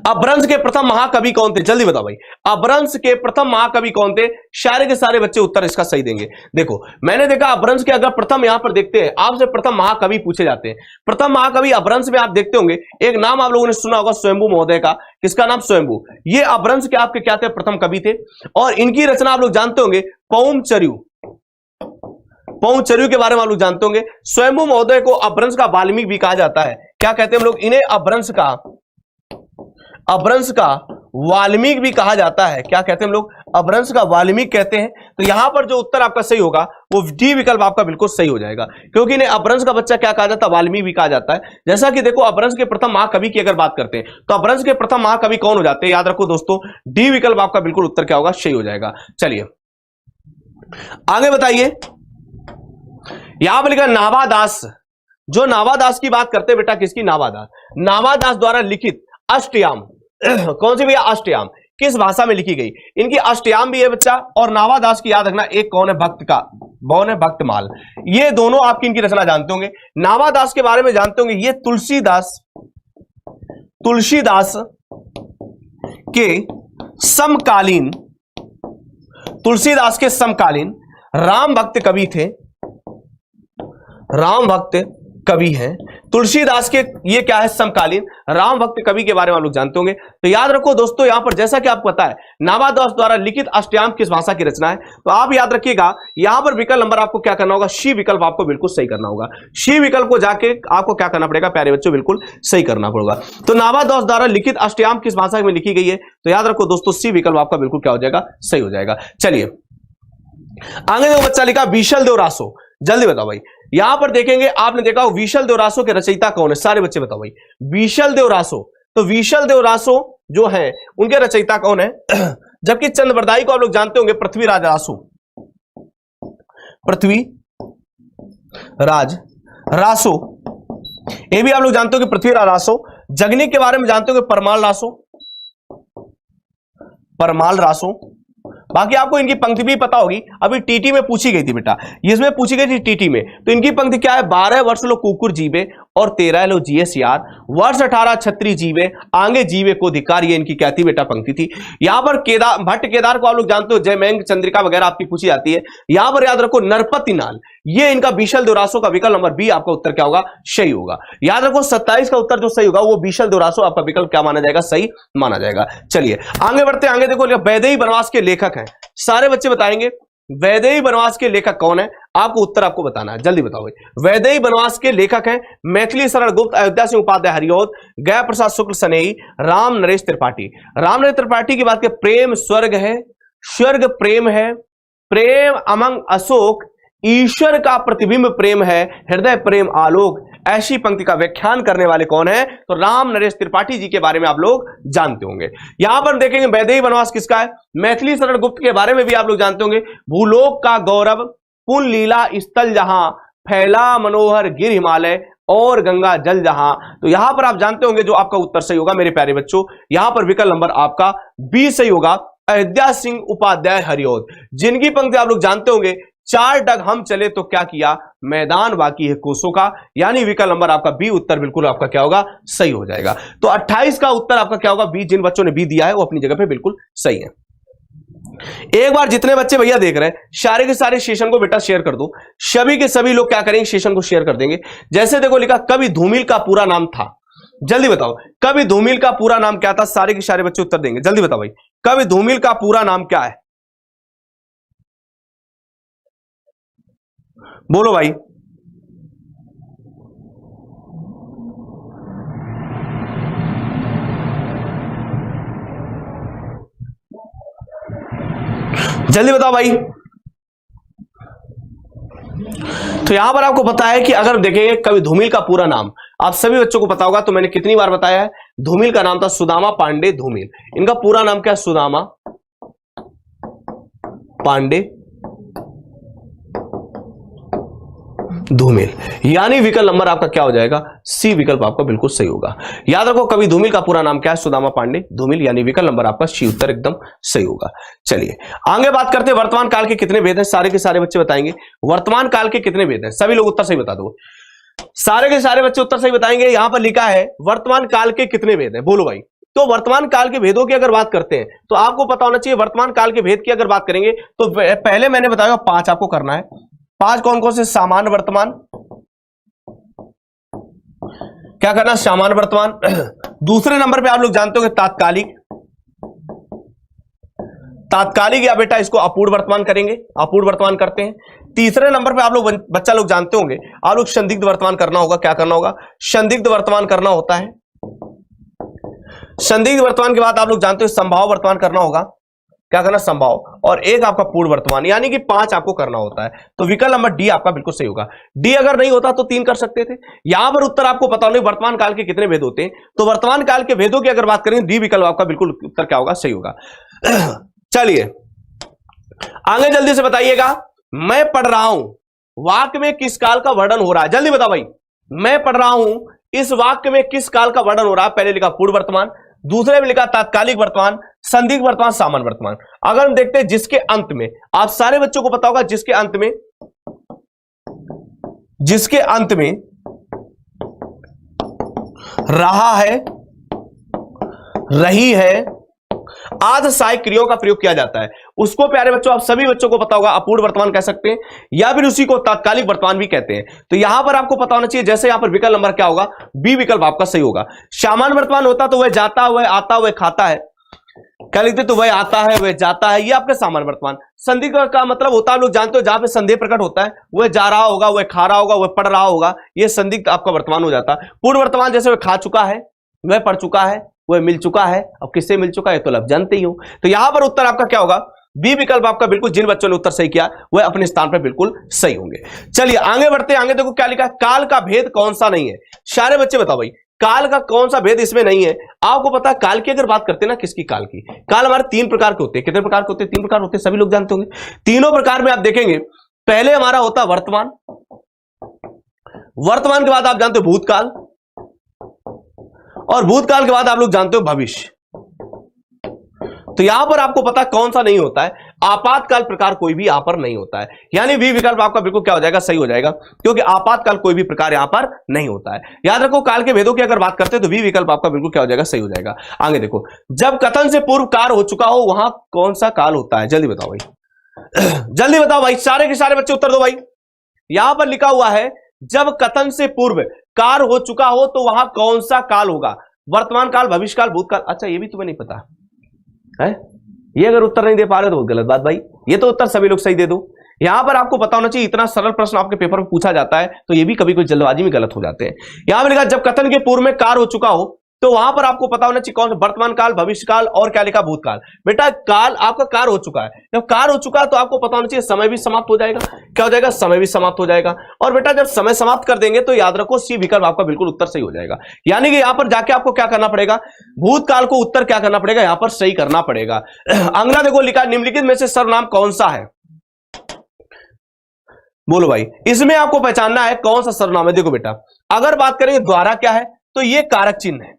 अपभ्रंश के प्रथम महाकवि कौन थे? जल्दी बताओ भाई, अपभ्रंश के प्रथम महाकवि कौन थे? सारे के सारे बच्चे उत्तर इसका सही देंगे। देखो मैंने देखा अपभ्रंश के अगर प्रथम यहां पर देखते हैं, आपसे प्रथम महाकवि पूछे जाते हैं। प्रथम महाकवि अपभ्रंश में आप देखते होंगे, एक नाम आप लोगों ने सुना होगा स्वयंभू महोदय का। किसका नाम? स्वयंभू। ये अपभ्रंश के आपके क्या थे? प्रथम कवि थे। और इनकी रचना आप लोग जानते होंगे पौमचर्यू। पौमचर्यू के बारे में आप लोग जानते होंगे। स्वयंभू महोदय को अपभ्रंश का वाल्मीकि भी कहा जाता है। क्या कहते हैं हम लोग इन्हें? अपभ्रंश का वाल्मीकि भी कहा जाता है। क्या कहते हैं हम लोग? अपभ्रंश का वाल्मीकि कहते हैं। तो यहां पर जो उत्तर आपका सही होगा वो डी विकल्प आपका बिल्कुल सही हो जाएगा, क्योंकि इन्हें अपभ्रंश का बच्चा क्या कहा जाता है? वाल्मीकि भी कहा जाता है। जैसा कि देखो, अपभ्रंश के प्रथम महाकवि की अगर बात करते हैं तो अपभ्रंश के प्रथम महाकवि कौन हो जाते हैं? याद रखो दोस्तों, डी विकल्प आपका बिल्कुल उत्तर क्या होगा? सही हो जाएगा। चलिए आगे बताइए। यहां पर लिखा नाभादास। जो नाभादास की बात करते हैं बेटा, किसकी? नाभादास। नाभादास द्वारा लिखित अष्टयाम कौन सी भैया? अष्टयाम किस भाषा में लिखी गई? इनकी अष्टयाम भी है बच्चा, और नाभादास की याद रखना एक कौन है? भक्त का, कौन है? भक्तमाल। ये दोनों आपकी इनकी रचना जानते होंगे। नाभादास के बारे में जानते होंगे, ये तुलसीदास के समकालीन, तुलसीदास के समकालीन राम भक्त कवि थे। राम भक्त कवि हैं तुलसीदास के, ये क्या है? समकालीन राम भक्त कवि के बारे में आप लोग जानते होंगे। तो याद रखो दोस्तों, यहां पर जैसा कि आपको पता है नाभादास द्वारा लिखित अष्टयाम किस भाषा की रचना है, तो आप याद रखिएगा यहां पर विकल्प नंबर आपको क्या करना होगा? सी विकल्प आपको बिल्कुल सही करना होगा। सी विकल्प को जाके आपको क्या करना पड़ेगा प्यारे बच्चों? बिल्कुल सही करना पड़ेगा। तो नाभादास द्वारा लिखित अष्टयाम किस भाषा में लिखी गई है? तो याद रखो दोस्तों, सी विकल्प आपका बिल्कुल क्या हो जाएगा? सही हो जाएगा। चलिए आगे देखो, बच्चा लिखा विशल देव रासो। जल्दी बताओ भाई। यहां पर देखेंगे, आपने देखा विशल देव रासो के रचयिता कौन है? सारे बच्चे बताओ भाई। विशल देव रासो, तो विशल देव रासो जो है उनके रचयिता कौन है? जबकि चंद्रवरदाई को आप लोग जानते होंगे पृथ्वीराज रासो, पृथ्वीराज रासो, ये भी आप लोग जानते हो कि पृथ्वीराज रासो। जगनिक के बारे में जानते हो कि परमाल रासो, परमाल रासो। बाकी आपको इनकी पंक्ति भी पता होगी, अभी टीटी में पूछी गई थी बेटा, इसमें पूछी गई थी टीटी में। तो इनकी पंक्ति क्या है? 12 वर्ष लो कुकुर जीवे और 13 लो जिये सियार, वर्ष 18 छत्री जीवे आगे जीवे को धिकार। ये इनकी क्या थी बेटा? पंक्ति थी। यहां पर केदार, भट्ट केदार को आप लोग जानते हो, जयमेंग चंद्रिका वगैरह आपकी पूछी जाती है। यहां पर याद रखो नरपति नाल, ये इनका विशल देव रासो का विकल्प नंबर बी आपका उत्तर क्या होगा? सही होगा। याद रखो 27 का उत्तर जो सही होगा वो विशल देव रासो आपका विकल्प क्या माना जाएगा? सही माना जाएगा। चलिए आगे बढ़ते, आगे देखो, वैदेही वनवास के लेखक हैं। सारे बच्चे बताएंगे वैदेही वनवास के लेखक कौन है? आपको उत्तर आपको बताना है, जल्दी बताओ भाई। वैदेही वनवास के लेखक हैं मैथिली शरण गुप्त, अयोध्या सिंह उपाध्याय हरिऔध, गया प्रसाद शुक्ल सनेही, राम नरेश त्रिपाठी। राम नरेश त्रिपाठी की बात करें, प्रेम स्वर्ग है, स्वर्ग प्रेम है, प्रेम अमंग अशोक, ईश्वर का प्रतिबिंब प्रेम है, हृदय प्रेम आलोक। ऐसी पंक्ति का व्याख्यान करने वाले कौन है? तो राम नरेश त्रिपाठी जी के बारे में आप लोग जानते होंगे। यहां पर देखेंगे वैदेही वनवास किसका है? मैथिली शरण गुप्त के बारे में भी आप लोग जानते होंगे। भूलोक का गौरव, पुन लीला स्थल जहां, फैला मनोहर गिर हिमालय और गंगा जल जहां। तो यहां पर आप जानते होंगे जो आपका उत्तर सही होगा मेरे प्यारे बच्चों, यहां पर विकल्प नंबर आपका बी सही होगा, अयोध्या सिंह उपाध्याय हरिऔध। जिनकी पंक्ति आप लोग जानते होंगे, 4 डग हम चले तो क्या किया, मैदान बाकी है कोसों का। यानी विकल्प नंबर आपका बी उत्तर बिल्कुल आपका क्या होगा? सही हो जाएगा। तो 28 का उत्तर आपका क्या होगा? बी। जिन बच्चों ने बी दिया है वो अपनी जगह पे बिल्कुल सही है। एक बार जितने बच्चे भैया देख रहे हैं सारे के सारे सेशन को बेटा शेयर कर दो। सभी के सभी लोग क्या करेंगे? सेशन को शेयर कर देंगे। जैसे देखो लिखा, कवि धूमिल का पूरा नाम था। जल्दी बताओ, कवि धूमिल का पूरा नाम क्या था? सारे के सारे बच्चे उत्तर देंगे। जल्दी बताओ भाई, कवि धूमिल का पूरा नाम क्या है? बोलो भाई। जल्दी बताओ भाई। तो यहां पर आपको पता है कि अगर देखेंगे कवि धूमिल का पूरा नाम आप सभी बच्चों को पता होगा, तो मैंने कितनी बार बताया है, धूमिल का नाम था सुदामा पांडे धूमिल। इनका पूरा नाम क्या है? सुदामा पांडे धूमिल। यानी विकल्प नंबर आपका क्या हो जाएगा? सी विकल्प आपका बिल्कुल सही होगा। याद रखो कवि धूमिल का पूरा नाम क्या है? सुदामा पांडे धूमिल। यानी विकल्प नंबर आपका सी उत्तर एकदम सही होगा। चलिए आगे बात करते हैं, वर्तमान काल के कितने भेद हैं? सारे के सारे बच्चे बताएंगे वर्तमान काल के कितने भेद हैं। सभी लोग उत्तर सही बता दो। सारे के सारे बच्चे उत्तर सही बताएंगे। यहां पर लिखा है वर्तमान काल के कितने भेद हैं? बोलो भाई। तो वर्तमान काल के भेदों की अगर बात करते हैं तो आपको पता होना चाहिए, वर्तमान काल के भेद की अगर बात करेंगे तो पहले मैंने बताया 5 आपको करना है। 5 कौन कौन से? सामान्य वर्तमान, क्या करना? सामान्य वर्तमान। दूसरे नंबर पे आप लोग जानते हो तात्कालिक, तात्कालिक या बेटा इसको अपूर्ण वर्तमान करेंगे, अपूर्ण वर्तमान करते हैं। तीसरे नंबर पे आप लोग बच्चा लोग जानते होंगे, आप लोग संदिग्ध वर्तमान करना होगा। क्या करना होगा? संदिग्ध वर्तमान करना होता है। संदिग्ध वर्तमान के बाद आप लोग जानते हो संभाव वर्तमान करना होगा, क्या करना, संभाव, और एक आपका पूर्ण वर्तमान, यानी कि 5 आपको करना होता है। तो विकल्प नंबर डी आपका बिल्कुल सही होगा। डी अगर नहीं होता तो 3 कर सकते थे। यहां पर उत्तर आपको पता नहीं वर्तमान काल के कितने भेद होते हैं, तो वर्तमान काल के भेदों की अगर बात करें डी विकल्प आपका बिल्कुल उत्तर क्या होगा, सही होगा। चलिए आगे जल्दी से बताइएगा, मैं पढ़ रहा हूं वाक्य में किस काल का वर्णन हो रहा है, जल्दी बताओ भाई। मैं पढ़ रहा हूं इस वाक्य में किस काल का वर्णन हो रहा है, पहले लिखा पूर्व वर्तमान, दूसरे में लिखा तात्कालिक वर्तमान, संदिग्ध वर्तमान, सामान्य वर्तमान। अगर हम देखते हैं जिसके अंत में, आप सारे बच्चों को पता होगा जिसके अंत में रहा है, रही है आदि सहायक क्रियाओं का प्रयोग किया जाता है, उसको प्यारे बच्चों आप सभी बच्चों को पता होगा अपूर्ण वर्तमान कह सकते हैं, या फिर उसी को तात्कालिक वर्तमान भी कहते हैं। तो यहां पर आपको पता होना चाहिए, जैसे यहां पर विकल्प नंबर क्या होगा, बी विकल्प आपका सही होगा। सामान्य वर्तमान होता तो वह जाता, वह आता, वह खाता है, क्या लिखते, तो वह आता है, वह जाता है, ये आपका सामान्य वर्तमान। संदिग्ध का मतलब होता है, आप लोग जानते हो, जहां पे संदेह प्रकट होता है, वह जा रहा होगा, वह खा रहा होगा, वह पढ़ रहा होगा, यह संदिग्ध आपका वर्तमान हो जाता है। पूर्ण वर्तमान जैसे वह खा चुका है, वह पढ़ चुका है, वह मिल चुका है, अब किससे मिल चुका है तो आप जानते ही हो। तो यहां पर उत्तर आपका क्या होगा, बी विकल्प आपका बिल्कुल, जिन बच्चों ने उत्तर सही किया वह अपने स्थान पर बिल्कुल सही होंगे। चलिए आगे बढ़ते हैं, आगे देखो क्या लिखा है, काल का भेद कौन सा नहीं है, सारे बच्चे बताओ भाई, काल का कौन सा भेद इसमें नहीं है। आपको पता है काल की अगर बात करते हैं ना, किसकी काल की, काल हमारे 3 प्रकार के होते हैं। कितने प्रकार के होते हैं, 3 प्रकार होते हैं, सभी लोग जानते होंगे। तीनों प्रकार में आप देखेंगे, पहले हमारा होता वर्तमान, वर्तमान के बाद आप जानते हो भूतकाल, और भूतकाल के बाद आप लोग जानते हो भविष्य। तो यहां पर आपको पता कौन सा नहीं होता है, आपातकाल प्रकार कोई भी यहां पर नहीं होता है, यानी बी विकल्प आपका बिल्कुल क्या हो जाएगा, सही हो जाएगा, क्योंकि आपातकाल कोई भी प्रकार यहां पर नहीं होता है। याद रखो काल के भेदों की अगर बात करते हैं तो बी विकल्प आपका बिल्कुल क्या हो जाएगा, सही हो जाएगा। आगे देखो, जब कथन से पूर्व कार्य हो चुका हो वहां कौन सा काल होता है, जल्दी बताओ भाई, जल्दी बताओ भाई, सारे के सारे बच्चे उत्तर दो भाई। यहां पर लिखा हुआ है जब कथन से पूर्व कार्य हो चुका हो तो वहां कौन सा काल होगा, वर्तमान काल, भविष्य काल, भूतकाल। अच्छा ये भी तुम्हें नहीं पता है, ये अगर उत्तर नहीं दे पा रहे तो बहुत गलत बात भाई, ये तो उत्तर सभी लोग सही दे दो। यहां पर आपको पता होना चाहिए, इतना सरल प्रश्न आपके पेपर में पूछा जाता है तो ये भी कभी कोई जल्दबाजी में गलत हो जाते हैं। यहां पर लिखा जब कथन के पूर्व में कार्य हो चुका हो, तो वहां पर आपको पता होना चाहिए कौन, वर्तमान काल, भविष्य काल, और क्या लिखा, भूतकाल। बेटा काल आपका कार्य हो चुका है, जब कार्य हो चुका है तो आपको पता होना चाहिए समय भी समाप्त हो जाएगा, क्या हो जाएगा, समय भी समाप्त हो जाएगा। और बेटा जब समय समाप्त कर देंगे तो याद रखो सी विकल्प आपका बिल्कुल उत्तर सही हो जाएगा, यानी कि यहां पर जाके आपको क्या करना पड़ेगा, भूतकाल को उत्तर क्या करना पड़ेगा, यहां पर सही करना पड़ेगा। अगला देखो लिखा, निम्नलिखित में से सर्वनाम कौन सा है, बोलो भाई, इसमें आपको पहचानना है कौन सा सर्वनाम है। देखो बेटा अगर बात करेंगे द्वारा क्या है, तो ये कारक चिन्ह है,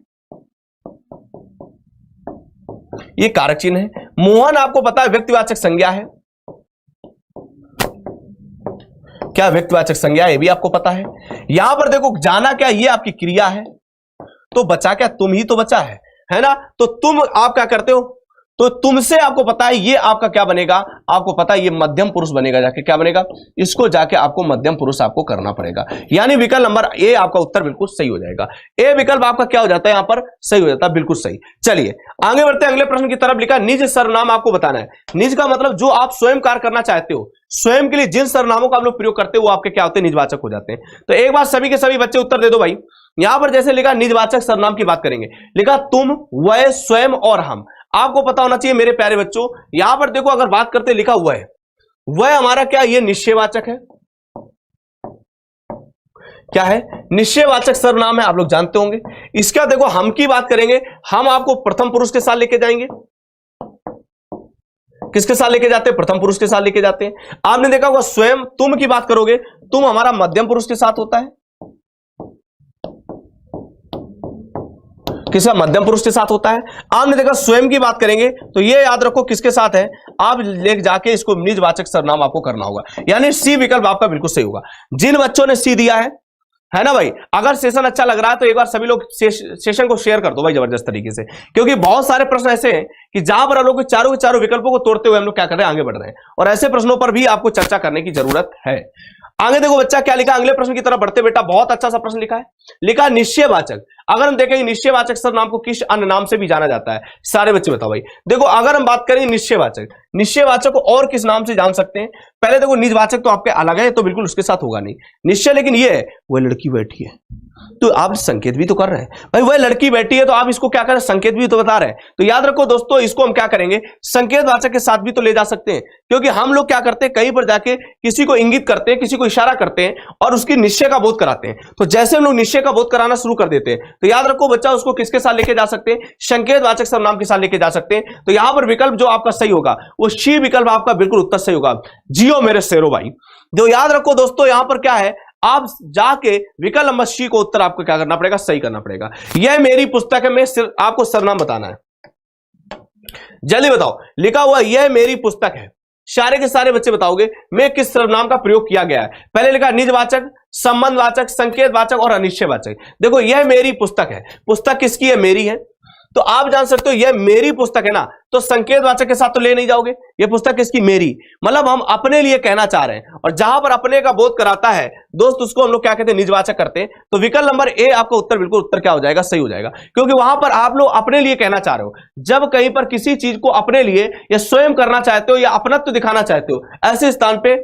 ये कारक चिन्ह है। मोहन आपको पता है व्यक्तिवाचक संज्ञा है, क्या व्यक्तिवाचक संज्ञा, ये भी आपको पता है। यहां पर देखो जाना क्या, ये आपकी क्रिया है, तो बचा क्या, तुम ही तो बचा है ना, तो तुम आप क्या करते हो, तो तुमसे आपको पता है ये आपका क्या बनेगा, आपको पता है ये मध्यम पुरुष बनेगा, जाके क्या बनेगा, इसको जाके आपको मध्यम पुरुष आपको करना पड़ेगा, यानी विकल्प नंबर ए आपका उत्तर बिल्कुल सही हो जाएगा। ए विकल्प आपका क्या हो जाता है, यहां पर सही हो जाता है, बिल्कुल सही। चलिए आगे बढ़ते हैं, अगले प्रश्न की तरफ। लिखा निज सर्वनाम आपको बताना है। निज का मतलब जो आप स्वयं कार्य करना चाहते हो, स्वयं के लिए जिन सर्वनामों का आप लोग प्रयोग करते हो वो आपके क्या होते हैं, निजवाचक हो जाते हैं। तो एक बार सभी के सभी बच्चे उत्तर दे दो भाई। यहां पर जैसे लिखा निजवाचक सर्वनाम की बात करेंगे, लिखा तुम, वह, स्वयं और हम। आपको पता होना चाहिए मेरे प्यारे बच्चों, यहां पर देखो अगर बात करते लिखा हुआ है, वह हमारा क्या, ये निश्चयवाचक है, क्या है, निश्चयवाचक सर्वनाम है, आप लोग जानते होंगे। इसका देखो हम की बात करेंगे, हम आपको प्रथम पुरुष के साथ लेके जाएंगे, किसके साथ लेके जाते हैं, प्रथम पुरुष के साथ लेके जाते हैं। आपने देखा होगा स्वयं, तुम की बात करोगे, तुम हमारा मध्यम पुरुष के साथ होता है, किसका, मध्यम पुरुष के साथ होता है। आपने देखा स्वयं की बात करेंगे तो ये याद रखो किसके साथ है, आप ले जाके इसको निजवाचक सर्वनाम आपको करना होगा, यानी सी विकल्प आपका बिल्कुल सही होगा। जिन बच्चों ने सी दिया है ना भाई, अगर सेशन अच्छा लग रहा है तो एक बार सभी लोग सेशन को शेयर कर दो भाई जबरदस्त तरीके से, क्योंकि बहुत सारे प्रश्न ऐसे हैं कि जहां पर हम लोग चारों के चारों विकल्पों को तोड़ते हुए हम लोग क्या कर रहे हैं, आगे बढ़ रहे हैं, और ऐसे प्रश्नों पर भी आपको चर्चा करने की जरूरत है। आगे देखो बच्चा क्या लिखा, अगले प्रश्न की तरफ बढ़ते। बेटा बहुत अच्छा सा प्रश्न लिखा है, लिखा निश्चयवाचक। अगर हम देखेंगे निश्चयवाचक सर्वनाम को किस अन्य नाम से भी जाना जाता है, सारे बच्चे बताओ भाई। देखो अगर हम बात करेंगे निश्चयवाचक, निश्चयवाचक को और किस नाम से जान सकते हैं, पहले देखो निजवाचक तो आपके अलग है, तो बिल्कुल उसके साथ होगा नहीं निश्चय, लेकिन ये है वो लड़की बैठी है, तो आप संकेत भी तो कर रहे हैं भाई, वह लड़की बैठी है तो आप इसको क्या कर रहे हैं, संकेत भी तो बता रहे हैं। तो याद रखो दोस्तों, इसको हम क्या करेंगे, संकेतवाचक के साथ भी तो ले जा सकते हैं, क्योंकि हम लोग क्या करते हैं, कहीं पर जाके किसी को इंगित करते हैं, किसी को इशारा करते हैं और उसकी निश्चय का बोध कराते हैं। तो जैसे हम लोग निश्चय का बोध कराना शुरू कर देते हैं तो याद रखो बच्चा, उसको किसके साथ लेके जा सकते हैं, संकेतवाचक सर्वनाम के साथ लेके जा सकते हैं। तो यहां पर विकल्प जो आपका सही होगा वो सी विकल्प आपका बिल्कुल उत्तर सही होगा, जियो मेरे शेरो भाई। जो याद रखो दोस्तों, यहां पर क्या है, आप जाके विकल्प नंबर सी को उत्तर आपको क्या करना पड़ेगा, सही करना पड़ेगा। यह मेरी पुस्तक है, मैं सिर्फ आपको सर्वनाम बताना है, जल्दी बताओ। लिखा हुआ यह मेरी पुस्तक है, सारे के सारे बच्चे बताओगे मैं किस सर्वनाम का प्रयोग किया गया है। पहले लिखा निजवाचक, संबंधवाचक, संकेतवाचक और अनिश्चयवाचक। देखो यह मेरी पुस्तक है, पुस्तक किसकी है, मेरी है, तो आप जान सकते हो यह मेरी पुस्तक है ना, तो संकेतवाचक के साथ तो ले नहीं जाओगे, यह पुस्तक किसकी, मेरी, मतलब हम अपने लिए कहना चाह रहे हैं। और जहां पर अपने का बोध कराता है दोस्त, उसको हम लोग क्या कहते हैं, निजवाचक करते हैं। तो विकल्प नंबर ए आपका उत्तर बिल्कुल उत्तर क्या हो जाएगा, सही हो जाएगा, क्योंकि वहां पर आप लोग अपने लिए कहना चाह रहे हो। जब कहीं पर किसी चीज को अपने लिए या स्वयं करना चाहते हो या अपनत्व दिखाना चाहते हो, ऐसे स्थान पे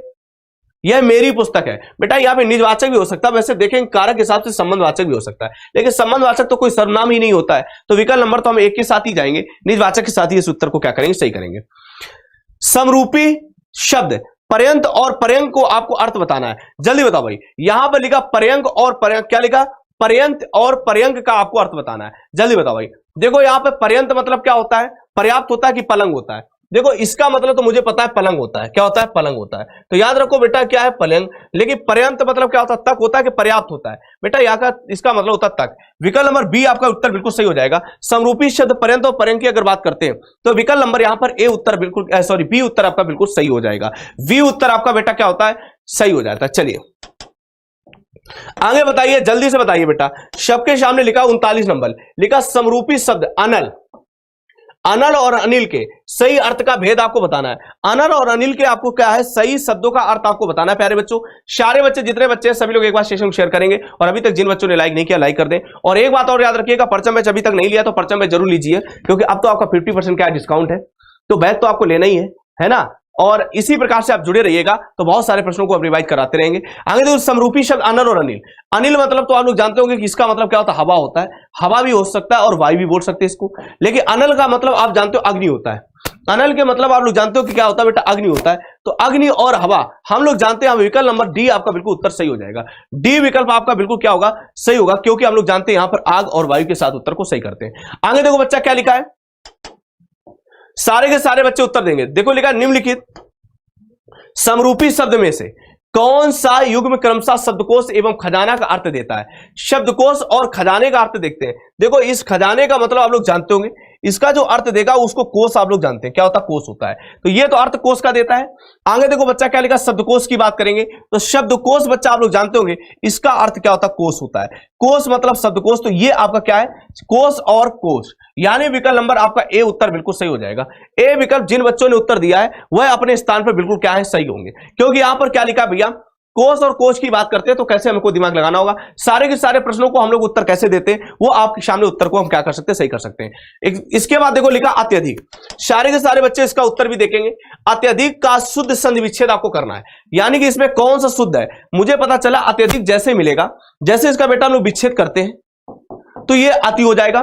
यह मेरी पुस्तक है बेटा, यहां पे निजवाचक भी हो सकता है, वैसे देखें कारक के हिसाब से संबंधवाचक भी हो सकता है, लेकिन संबंधवाचक तो कोई सर्वनाम ही नहीं होता है। तो विकल्प नंबर तो हम एक के साथ ही जाएंगे, निजवाचक के साथ ही इस उत्तर को क्या करेंगे, सही करेंगे। समरूपी शब्द पर्यंत और पर्यंक को आपको अर्थ बताना है, जल्दी बताओ भाई। यहां पर लिखा पर्यंक और पर्यंक, क्या लिखा, पर्यंत और पर्यंक का आपको अर्थ बताना है, जल्दी बताओ भाई। देखो यहां पर पर्यंत मतलब क्या होता है, पर्याप्त होता है कि पलंग होता है। देखो इसका मतलब तो मुझे पता है पलंग होता है, क्या होता है, पलंग होता है। तो याद रखो बेटा क्या है, पलंग। लेकिन पर्यंत मतलब क्या होता है, तक होता है कि पर्याप्त होता है, बेटा यहाँ का इसका मतलब होता है तक। विकल्प नंबर बी आपका उत्तर बिल्कुल सही हो जाएगा। समरूपी शब्द पर्यंत और पर्यंक की अगर बात करते हैं तो विकल्प नंबर यहां पर ए उत्तर बिल्कुल, सॉरी बी उत्तर आपका बिल्कुल सही हो जाएगा। वी उत्तर आपका बेटा क्या होता है, सही हो जाता है। चलिए आगे बताइए, जल्दी से बताइए बेटा। शब्द के सामने लिखा 39 नंबर, लिखा समरूपी शब्द अनल। अनल और अनिल के सही अर्थ का भेद आपको बताना है। अनल और अनिल के आपको क्या है, सही शब्दों का अर्थ आपको बताना है। प्यारे बच्चों, सारे बच्चे जितने बच्चे हैं सभी लोग एक बार सेशन को शेयर करेंगे, और अभी तक जिन बच्चों ने लाइक नहीं किया लाइक कर दें। और एक बात और याद रखिएगा, परचम बैच अभी तक नहीं लिया तो परचम बैच जरूर लीजिए, क्योंकि अब तो आपका 50% क्या डिस्काउंट है, तो बैच तो आपको लेना ही है ना। और इसी प्रकार से आप जुड़े रहिएगा तो बहुत सारे प्रश्नों को आप रिवाइज कराते रहेंगे। आगे देखो समरूपी शब्द अनल और अनिल। अनिल मतलब तो आप लोग जानते होंगे कि इसका मतलब क्या होता है, हवा होता है, हवा भी हो सकता है और वायु भी बोल सकते हैं इसको। लेकिन अनल का मतलब आप जानते हो अग्नि होता है। अनल के मतलब आप लोग जानते हो कि क्या होता है बेटा, अग्नि होता है। तो अग्नि और हवा हम लोग जानते हैं। विकल्प नंबर डी आपका बिल्कुल उत्तर सही हो जाएगा। डी विकल्प आपका बिल्कुल क्या होगा, सही होगा, क्योंकि हम लोग जानते हैं यहां पर आग और वायु के साथ उत्तर को सही करते हैं। आगे देखो बच्चा क्या लिखा है, सारे के सारे बच्चे उत्तर देंगे। देखो लिखा निम्नलिखित समरूपी शब्द में से कौन सा युग्म क्रमशः शब्दकोश एवं खजाना का अर्थ देता है। शब्दकोश और खजाने का अर्थ देखते हैं। देखो इस खजाने का मतलब आप लोग जानते होंगे, इसका जो अर्थ देगा उसको कोश आप लोग जानते हैं, क्या होता है, कोश होता है। तो ये तो अर्थ कोश का देता है। आगे देखो बच्चा क्या लिखा, शब्दकोश की बात करेंगे तो शब्दकोश बच्चा आप लोग जानते होंगे, इसका अर्थ क्या होता है, कोश होता है। कोश मतलब शब्दकोश, तो ये आपका क्या है, कोश और कोश, यानी विकल्प नंबर आपका ए उत्तर बिल्कुल सही हो जाएगा। ए विकल्प जिन बच्चों ने उत्तर दिया है वह अपने स्थान पर बिल्कुल क्या है, सही होंगे, क्योंकि यहां पर क्या लिखा भैया, कोश और कोश की बात करते हैं तो कैसे हमको दिमाग लगाना होगा। सारे के सारे प्रश्नों को हम लोग उत्तर कैसे देते हैं वो आपके सामने उत्तर को हम क्या कर सकते हैं, सही कर सकते हैं। इसके बाद देखो लिखा अत्यधिक। सारे के सारे बच्चे इसका उत्तर भी देखेंगे। अत्यधिक का शुद्ध संधि विच्छेद आपको करना है, यानी कि इसमें कौन सा शुद्ध है। मुझे पता चला अत्यधिक जैसे मिलेगा, जैसे इसका बेटा हम लोग विच्छेद करते हैं तो ये अति हो जाएगा,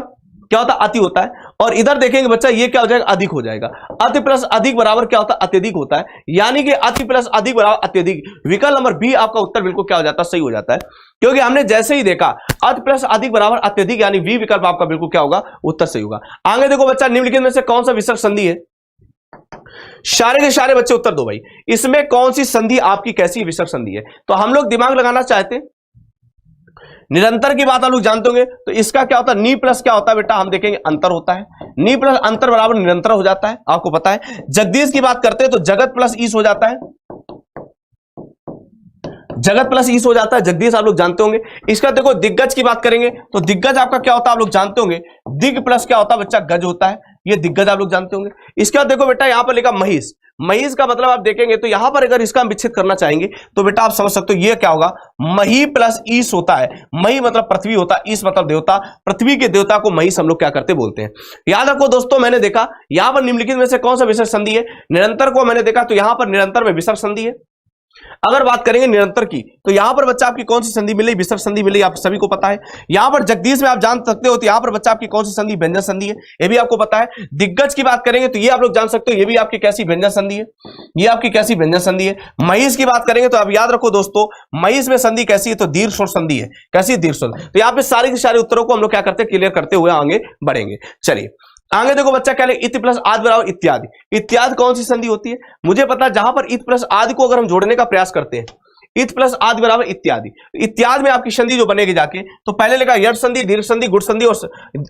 क्या होता है, अति होता है। और इधर देखेंगे बच्चा ये क्या हो जाएगा, अधिक हो जाएगा। अति प्लस अधिक बराबर क्या होता है, अत्यधिक होता है, यानी कि अति प्लस अधिक बराबर अत्यधिक। विकल्प नंबर बी आपका उत्तर बिल्कुल क्या हो जाता है, सही हो जाता है, क्योंकि हमने जैसे ही देखा अति प्लस अधिक बराबर अत्यधिक, यानी बी विकल्प आपका बिल्कुल क्या होगा, उत्तर सही होगा। आगे देखो बच्चा निम्नलिखित में से कौन सा विसर्ग संधि है। सारे के सारे बच्चे उत्तर दो भाई, इसमें कौन सी संधि आपकी कैसी विसर्ग संधि है। तो हम लोग दिमाग लगाना चाहते हैं, निरंतर की बात आप लोग जानते होंगे, तो इसका क्या होता है, नी प्लस क्या होता है बेटा, हम देखेंगे अंतर होता है। नी प्लस अंतर बराबर निरंतर हो जाता है, आपको पता है। जगदीश की बात करते हैं तो जगत प्लस ईश हो जाता है, जगत प्लस ईश हो जाता है, जगदीश आप लोग जानते होंगे। इसका देखो दिग्गज की बात करेंगे तो दिग्गज आपका क्या होता है, आप लोग जानते होंगे, दिग प्लस क्या होता है बच्चा, गज होता है, ये दिग्गज आप लोग जानते होंगे। इसके बाद देखो बेटा यहां पर लिखा महिष। महिष का मतलब आप देखेंगे तो यहां पर अगर इसका हम विच्छेद करना चाहेंगे तो बेटा आप समझ सकते हो ये क्या होगा, मही प्लस ईश होता है। मही मतलब पृथ्वी होता है, ईश मतलब देवता, पृथ्वी के देवता को महिष हम लोग क्या करते बोलते हैं। याद रखो दोस्तों, मैंने देखा यहां पर निम्नलिखित में से कौन सा विसर्ग संधि है। निरंतर को मैंने देखा तो यहां पर निरंतर में विसर्ग संधि है। अगर बात करेंगे निरंतर की, तो यहां पर बच्चा आपकी कौन सी संधि मिली, विसर्ग संधि मिली, आप सभी को पता है। यहां पर जगदीश में आप जान सकते हो, तो यहां पर बच्चा आपकी कौन सी संधि, व्यंजन संधि है, ये भी आपको पता है। दिग्गज की बात करेंगे तो ये आप लोग जान सकते हो, ये भी आपकी कैसी व्यंजन संधि है, ये आपकी कैसी व्यंजन संधि है। महिष की बात करेंगे तो आप याद रखो दोस्तों, महिष में संधि कैसी है, तो दीर्घ स्वर संधि है। कैसी है, दीर्घ स्वर। तो यहां पे सारे के सारे उत्तरों को हम लोग क्या करते हैं, क्लियर करते हुए आगे बढ़ेंगे। चलिए आगे देखो बच्चा, क्या लिखे, इति प्लस आदि बराबर इत्यादि। इत्यादि कौन सी संधि होती है, मुझे पता है, जहां पर इति प्लस आदि को अगर हम जोड़ने का प्रयास करते हैं, इत प्लस आदि बराबर इत्यादि, इत्यादि में आपकी संधि जो बनेगी जाके, तो पहले लिखा यट संधि, दीर्घ संधि, गुट संधि और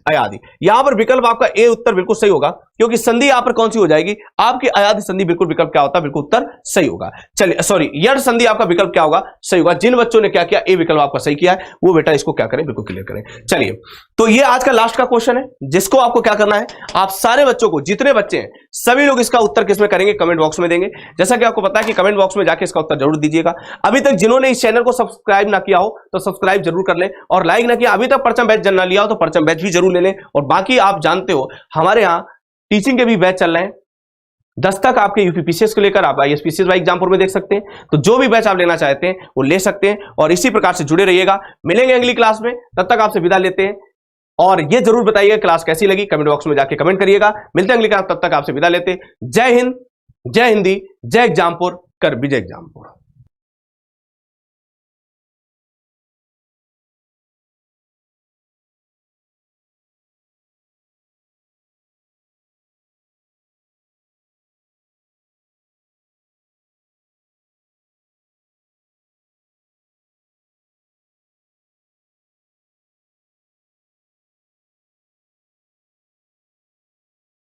अयादि। यहां पर विकल्प आपका ए उत्तर बिल्कुल सही होगा, क्योंकि संधि यहां पर कौन सी हो जाएगी, आपकी अयादि संधि। बिल्कुल विकल्प क्या होता है, बिल्कुल उत्तर सही होगा। चलिए सॉरी, यट संधि आपका विकल्प क्या होगा, सही होगा। जिन बच्चों ने क्या किया, ए विकल्प आपका सही किया है, वो बेटा इसको क्या करें, बिल्कुल क्लियर करें। चलिए तो ये आज का लास्ट का क्वेश्चन है, जिसको आपको क्या करना है, आप सारे बच्चों को, जितने बच्चे हैं सभी लोग इसका उत्तर किसमें करेंगे, कमेंट बॉक्स में देंगे। जैसा कि आपको पता है कि कमेंट बॉक्स में जाके इसका उत्तर जरूर दीजिएगा। अभी तक जिन्होंने इस चैनल को सब्सक्राइब ना किया हो तो सब्सक्राइब जरूर कर लें, और लाइक ना किया, अभी तक परचम बैच ना लिया हो तो परचम बैच भी जरूर ले लें। और बाकी आप जानते हो हमारे यहां टीचिंग के भी बैच चल रहे हैं, 10 तक आपके यूपीपीसीएस को लेकर आप आईएसपीसीएस वाई एग्जामपुर में देख सकते हैं। तो जो भी बैच आप लेना चाहते हैं वो ले सकते हैं, और इसी प्रकार से जुड़े रहिएगा। मिलेंगे अगली क्लास में, तब तक आपसे विदा लेते हैं। और ये जरूर बताइएगा क्लास कैसी लगी, कमेंट बॉक्स में जाके कमेंट करिएगा। मिलते हैं अगली क्लास, तब तक आपसे विदा लेते हैं। जय हिंद, जय हिंदी, जय एग्जामपुर, कर विजय एग्जामपुर।